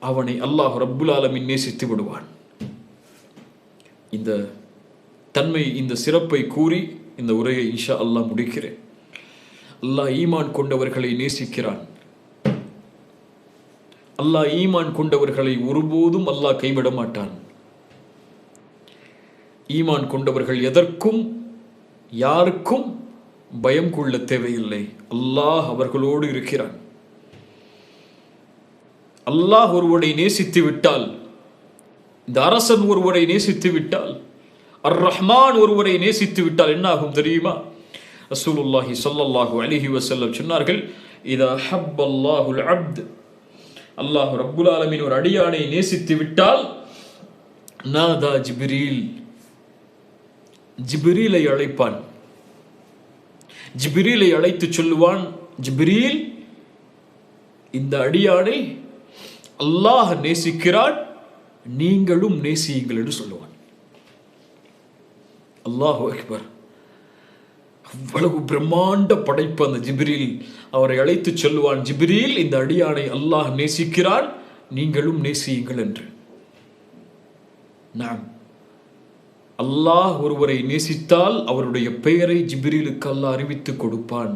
அவனை அல்லாஹ் ரப்புல் ஆலமீன் நேசித்து விடுவான். இந்த தன்மை, இந்த சிறப்பை கூறி இந்த உரையை இன்ஷா அல்லாஹ் முடிக்கிறேன். அல்லாஹ் ஈமான் கொண்டவர்களை நேசிக்கிறான். அல்லாஹ் ஈமான் கொண்டவர்களை ஒருபோதும் அல்லாஹ் கைவிட மாட்டான். ஈமான் கொண்டவர்கள் எதற்கும் யாருக்கும் பயம் கொள்ள தேவையில்லை. அல்லாஹ் அவர்களோடு இருக்கிறான். அல்லாஹ் ஒருவரை நேசித்து விட்டால், இந்த அரசன் ஒருவரை நேசித்து விட்டால், அர் ரஹ்மான் ஒருவரை நேசித்து விட்டால் என்ன ஆகும் தெரியுமா? ரசூலுல்லாஹி ஸல்லல்லாஹு அலைஹி வஸல்லம் சொன்னார்கள், இதா ஹப்பல்லாஹுல் அப்த், அல்லாஹ் ரப்புல் ஆலமீன் ஒரு அடியானை நேசித்து விட்டால், நாதா ஜிப்ரீல், ஜிப்ரீலை அழைப்பான். ஜிப்ரீலை அழைத்து சொல்லுவான், ஜிப்ரீல், இந்த அடியானை அல்லாஹ் நேசிக்கிறான், நீங்களும் நேசியுங்கள் என்று சொல்லுவான். அல்லாஹு அக்பர். அவ்வளவு பிரம்மாண்ட படைப்பு அந்த ஜிப்ரீல். அவரை அழைத்து சொல்லுவான், ஜிப்ரீல், இந்த அடியானை அல்லாஹ் நேசிக்கிறான், நீங்களும் நேசியுங்கள் என்று. நாம் அல்லாஹ் ஒருவரை நேசித்தால் அவருடைய பெயரை ஜிப்ரீலுக்கு அல்லாஹ் அறிவித்துக் கொடுப்பான்.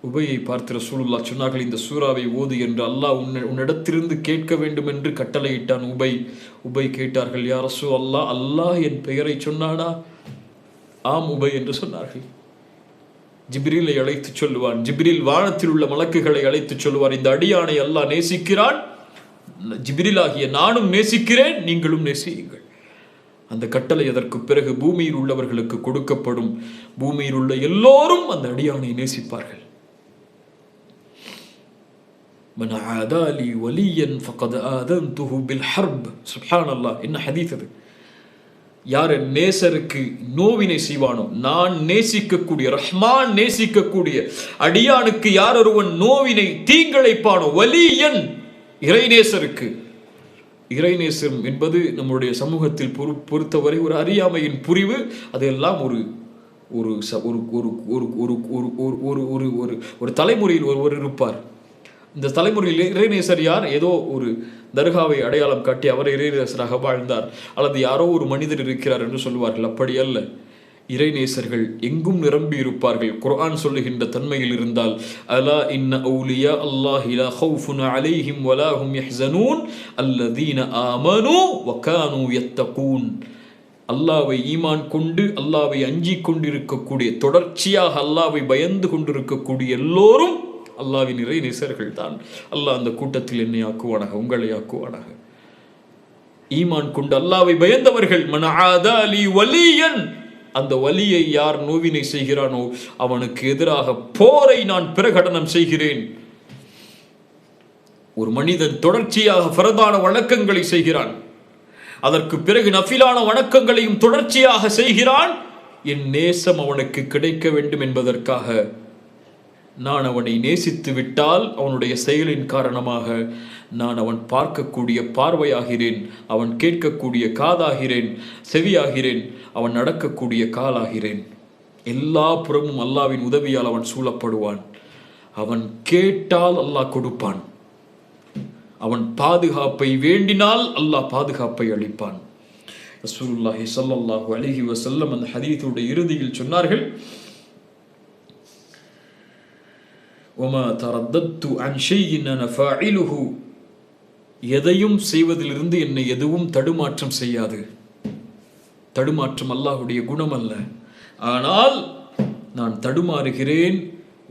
உபையை பார்த்து ரசூலுல்லாஹ் சொன்னார்கள், இந்த சூராவை ஓது என்று அல்லாஹ் உன்னிடத்திலிருந்து கேட்க வேண்டும் என்று கட்டளையிட்டான். உபை கேட்டார்கள், யா ரசூலல்லாஹ், அல்லாஹ் என் பெயரை சொன்னானா? ஆம் உபை என்று சொன்னார்கள். ஜிப்ரீலை அழைத்து சொல்லுவான். ஜிப்ரீல் வானத்தில் உள்ள மலக்குகளை அழைத்து சொல்லுவார், இந்த அடியானை அல்லாஹ் நேசிக்கிறான், ஜிப்ரீலாகிய நானும் நேசிக்கிறேன், நீங்களும் நேசியுங்கள். அந்த கட்டளை அதற்கு பிறகு பூமியில் உள்ளவர்களுக்கு கொடுக்கப்படும். பூமியில் உள்ள எல்லோரும் அந்த அடியானை நேசிப்பார்கள். மன் ஆதாலி வலியன் ஃபகத் ஆதன்துஹு பில் ஹர்ப். சுப்ஹானல்லாஹ், என்ன ஹதீஸ் அது! யார் நேசருக்கு நோவினை செய்வானோ, நான் நேசிக்கக்கூடிய ரஹ்மான் நேசிக்கக்கூடிய அடியானுக்கு யார் ஒருவன் நோவினை தீங்கிழைப்பானோ, வலியன், இறைநேசருக்கு. இறைநேசம் என்பது நம்முடைய சமூகத்தில் பொறுத்தவரை ஒரு அறியாமையின் புரிவு. அதெல்லாம் ஒரு ஒரு ஒரு தலைமுறையில் ஒருவர் இருப்பார். இந்த தலைமுறையில் இறைநேசர் யார்? ஏதோ ஒரு தர்காவை அடையாளம் காட்டி அவர் இறைநேசராக வாழ்ந்தார், அல்லது யாரோ ஒரு மனிதர் இருக்கிறார் என்று சொல்லுவார்கள். அப்படி அல்ல. இறைநேசர்கள் எங்கும் நிரம்பி இருப்பார்கள். குர்ஆன் சொல்லுகின்ற தன்மையில் இருந்தால், அலா இன்ன அவுலியா அல்லாஹி லா ஹவுஃபுன் அலைஹிம் வலா ஹும் யஹ்ஸனூன் அல்லதீன ஆமனூ வகானூ யத்தகூன். அல்லாஹ்வை ஈமான் கொண்டு அல்லாஹ்வை அஞ்சிக் கொண்டிருக்கக்கூடிய, தொடர்ச்சியாக அல்லாஹ்வை பயந்து கொண்டிருக்கக்கூடிய எல்லோரும் அல்லாஹ்வின் இறைநேசர்கள் தான். அல்லாஹ் அந்த கூட்டத்தில் என்னை ஆக்குவானாக, உங்களை ஆக்குவானாக. ஈமான் கொண்டு அல்லாஹ்வை பயந்தவர்கள். மன் ஆதாலி வலியன், அந்த வலியை யார் நோவினை செய்கிறானோ அவனுக்கு எதிராக போரை நான் பிரகடனம் செய்கிறேன். ஒரு மனிதன் தொடர்ச்சியாக ஃபரதான வணக்கங்களை செய்கிறான், அதற்கு பிறகு நஃபிலான வணக்கங்களையும் தொடர்ச்சியாக செய்கிறான். என் நேசம் அவனுக்கு கிடைக்க வேண்டும் என்பதற்காக. நான் அவனை நேசித்து விட்டால் அவனுடைய செயலின் காரணமாக நான் அவன் பார்க்கக்கூடிய பார்வையாகிறேன், அவன் கேட்கக்கூடிய காதாகிறேன், செவியாகிறேன், அவன் நடக்கக்கூடிய காலாகிறேன். எல்லா புறமும் அல்லாவின் உதவியால் அவன் சூழப்படுவான். அவன் கேட்டால் அல்லாஹ் கொடுப்பான். அவன் பாதுகாப்பை வேண்டினால் அல்லாஹ் பாதுகாப்பை அளிப்பான். ரசூலுல்லாஹி ஸல்லல்லாஹு அலைஹி வஸல்லம் அந்த ஹதீஸுடைய இறுதியில் சொன்னார்கள், வமா தரத்தத்து அன் ஷைஇன் அன ஃபாயிலுஹு, எதையும் செய்வதிலிருந்து என்னை எதுவும் தடுமாற்றம் செய்யாது. தடுமாற்றம் அல்லாஹ்வுடைய குணம் அல்ல. ஆனால் நான் தடுமாறுகிறேன்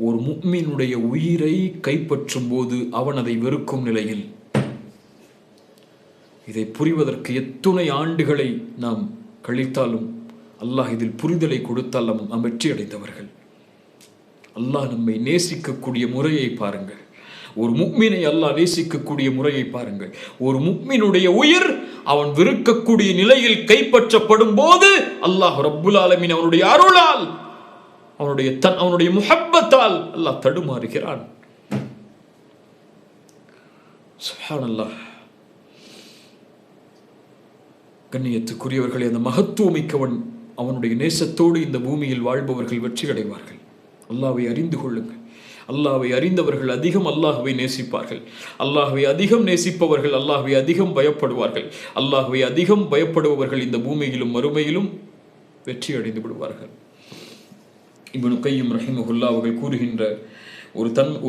ஒரு முஃமினுடைய உயிரை கைப்பற்றும் போது அவன் அதை வெறுக்கும் நிலையில். இதை புரிவதற்கு எத்துணை ஆண்டுகளை நாம் கழித்தாலும் அல்லாஹ் இதில் புரிதலை கொடுத்தால் நாம் வெற்றி அடைந்தவர்கள். அல்லாஹ் நம்மை நேசிக்கக்கூடிய முறையை பாருங்கள். ஒரு முஃமினை அல்லாஹ் நேசிக்கக்கூடிய முறையை பாருங்கள். ஒரு முஃமினுடைய உயிர் அவன் வெறுக்கக்கூடிய நிலையில் கைப்பற்றப்படும் போது அல்லாஹ் ரப்புல் ஆலமீன் அவனுடைய அருளால், அவனுடைய முஹப்பத்தால் அல்லாஹ் தடுமாறுகிறான். சுப்ஹானல்லாஹ். கண்ணியத்துக்குரியவர்களே, அந்த மகத்துவமிக்கவன் அவனுடைய நேசத்தோடு இந்த பூமியில் வாழ்பவர்கள் வெற்றி அடைவார்கள். அல்லாஹ்வை அறிந்து கொள்ளுங்கள். அல்லாஹ்வை அறிந்தவர்கள் அதிகம் அல்லாஹ்வை நேசிப்பார்கள். அல்லாஹ்வை அதிகம் நேசிப்பவர்கள் அல்லாஹ்வை அதிகம் பயப்படுவார்கள். அல்லாஹ்வை அதிகம் பயப்படுபவர்கள் இந்த பூமியிலும் மறுமையிலும் வெற்றி அடைந்து விடுவார்கள். இப்னு கையிம் ரஹிமஹுல்லாஹ் அவர்கள் கூறுகின்ற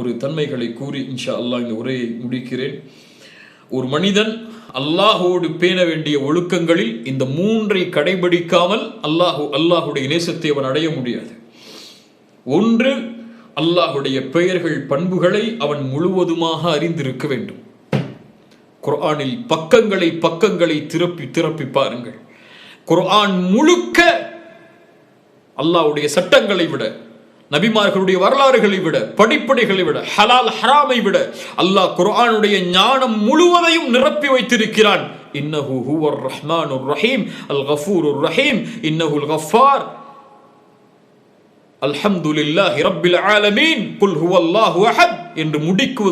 ஒரு தன்மைகளை கூறி இன்ஷா அல்லாஹ் இந்த உரையை முடிக்கிறேன். ஒரு மனிதன் அல்லாஹோடு பேண வேண்டிய ஒழுக்கங்களில் இந்த மூன்றை கடைபிடிக்காமல் அல்லாஹுடைய நேசத்தை அவன் அடைய முடியாது. ஒன்று, அல்லாஹுடைய பெயர்கள் பண்புகளை அவன் முழுவதுமாக அறிந்திருக்க வேண்டும். குர்ஆனில் பக்கங்களை திரப்பி பாருங்கள். குர்ஆன் முழுக்க அல்லாஹ்வுடைய சட்டங்களை விட, நபிமார்களுடைய வரலாறுகளை விட, படிப்படைகளை விட, ஹலால் ஹராமை விட அல்லாஹ் குர்ஆனுடைய ஞானம் முழுவதையும் நிரப்பி வைத்திருக்கிறான். இன்னஹு ஹுவர் ரஹ்மானுர் ரஹீம் அல் கஃபூருர் ரஹீம் இன்னஹுல் கஃபார் அல்ஹம்துலில்லாஹி ரப்பில் ஆலமீன் குல் ஹுவல்லாஹு அஹத் என்று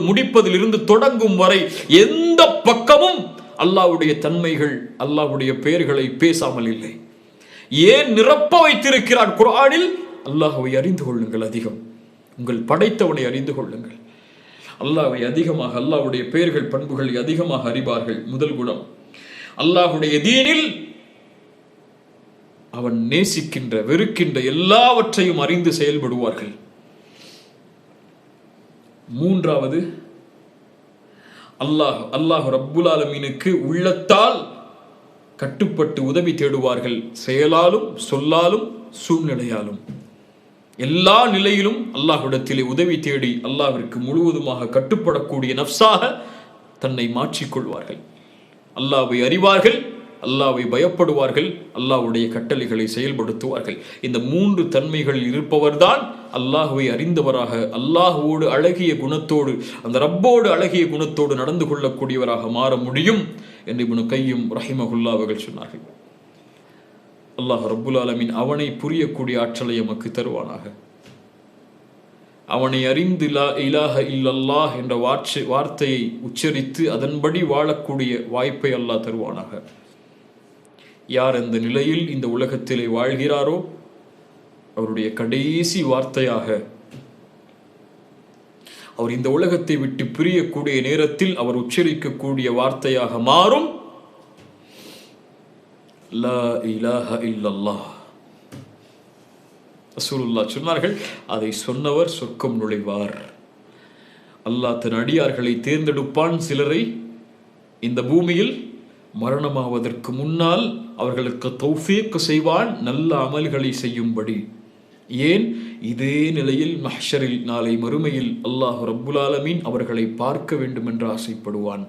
முடிப்பதிலிருந்து தொடங்கும் வரை எந்த பக்கமும் அல்லாஹ்வுடைய தன்மைகள், அல்லாஹ்வுடைய பெயர்களை பேசாமல் இல்லை. ஏன் நிரப்ப வைத்திருக்கிறான் குர்ஆனில்? அல்லாஹ்வை அறிந்து கொள்ளுங்கள் அதிகம். உங்கள் படைத்தவனை அறிந்து கொள்ளுங்கள். அல்லாஹ்வை அதிகமாக, அல்லாஹ்வுடைய பெயர்கள் பண்புகளை அதிகமாக அறிவார்கள். முதல் குணம். அல்லாஹ்வுடைய தீனில் அவன் நேசிக்கின்ற வெறுக்கின்ற எல்லாவற்றையும் அறிந்து செயல்படுவார்கள். மூன்றாவது, அல்லாஹ் ரப்புல் ஆலமீனுக்கு உள்ளத்தால் கட்டுப்பட்டு உதவி தேடுவார்கள். செயலாலும் சொல்லாலும் சூழ்நிலையாலும் எல்லா நிலையிலும் அல்லாஹ்விடத்திலே உதவி தேடி அல்லாஹ்விற்கு முழுவதுமாக கட்டுப்படக்கூடிய நஃப்ஸாக தன்னை மாற்றிக்கொள்வார்கள். அல்லாஹ்வை அறிவார்கள், அல்லாஹ்வை பயப்படுவார்கள், அல்லாஹ்வுடைய கட்டளைகளை செயல்படுத்துவார்கள். இந்த மூன்று தன்மைகளில் இருப்பவர்தான் அல்லாஹ்வை அறிந்தவராக, அல்லாஹ்வோடு அழகிய குணத்தோடு, அந்த ரப்போடு அழகிய குணத்தோடு நடந்து கொள்ளக்கூடியவராக மாற முடியும் என்று இப்னு கையிம் ரஹிமஹுல்லாஹ் அவர்கள் சொன்னார்கள். அல்லாஹ் ரப்புல் ஆலமீன் அவனை புரியக்கூடிய ஆற்றலை எமக்கு தருவானாக. அவனை அறிந்து லா இலாஹ இல்லல்லாஹ் என்ற வார்த்தையை உச்சரித்து அதன்படி வாழக்கூடிய வாய்ப்பை அல்லாஹ் தருவானாக. யார் அந்த நிலையில் இந்த உலகத்திலே வாழ்கிறாரோ அவருடைய கடைசி வார்த்தையாக, அவர் இந்த உலகத்தை விட்டு பிரியக்கூடிய நேரத்தில் அவர் உச்சரிக்கக்கூடிய வார்த்தையாக மாறும், லா இலாஹ இல்லல்லாஹ். ரசூலுல்லாஹ் சொன்னார்கள், அதை சொன்னவர் சொர்க்கம் நுழைவார். அல்லாஹ் தன் அடியார்களை தேர்ந்தெடுப்பான். சிலரை இந்த பூமியில் மரணமாவதற்கு முன்னால் அவர்களுக்கு தௌஃபீக் செய்வான் நல்ல அமல்களை செய்யும்படி. ஏன்? இதே நிலையில் மஹ்ஷரில் நாளை மறுமையில் அல்லாஹ் ரப்புல் ஆலமீன் அவர்களை பார்க்க வேண்டும் என்று ஆசைப்படுவான்.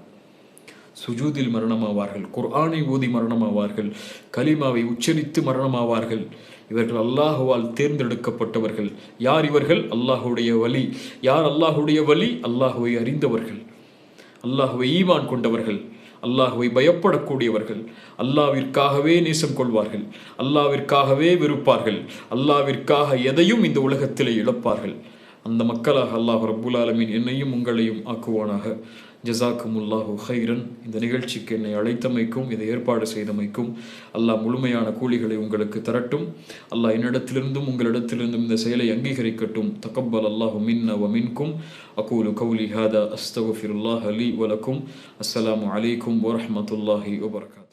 சுஜூதில் மரணமாவார்கள், குர்ஆனை ஓதி மரணமாவார்கள், கலிமாவை உச்சரித்து மரணமாவார்கள். இவர்கள் அல்லாஹுவால் தேர்ந்தெடுக்கப்பட்டவர்கள். யார் இவர்கள்? அல்லாஹுடைய வலி. யார் அல்லாஹுடைய வலி? அல்லாஹுவை அறிந்தவர்கள், அல்லாஹுவை ஈமான் கொண்டவர்கள், அல்லாஹ்வை பயப்படக்கூடியவர்கள், அல்லாஹ்விற்காகவே நேசம் கொள்வார்கள், அல்லாஹ்விற்காகவே வெறுப்பார்கள், அல்லாஹ்விற்காக எதையும் இந்த உலகத்திலே இழப்பார்கள். அந்த மக்களாக அல்லாஹ் ரப்புல் ஆலமீன் என்னையும் உங்களையும் ஆக்குவானாக. ஜஸாக்குமுல்லாஹு ஹைரன். இந்த நிகழ்ச்சிக்கு என்னை அழைத்தமைக்கும் இதை ஏற்பாடு செய்தமைக்கும் அல்லாஹ் முழுமையான கூலிகளை உங்களுக்கு தரட்டும். அல்லாஹ் என்னிடத்திலிருந்தும் உங்களிடத்திலிருந்தும் இந்த செயலை அங்கீகரிக்கட்டும். தகப்பல் அல்லாஹு மின்ன வ மின்கும். அகூலு கௌலி ஹாதா அஸ்தக்ஃபிருல்லாஹ லீ வ லக்கும். அஸ்ஸலாமு அலைக்கும் வரஹ்மத்துல்லாஹி வபரகாத்துஹு.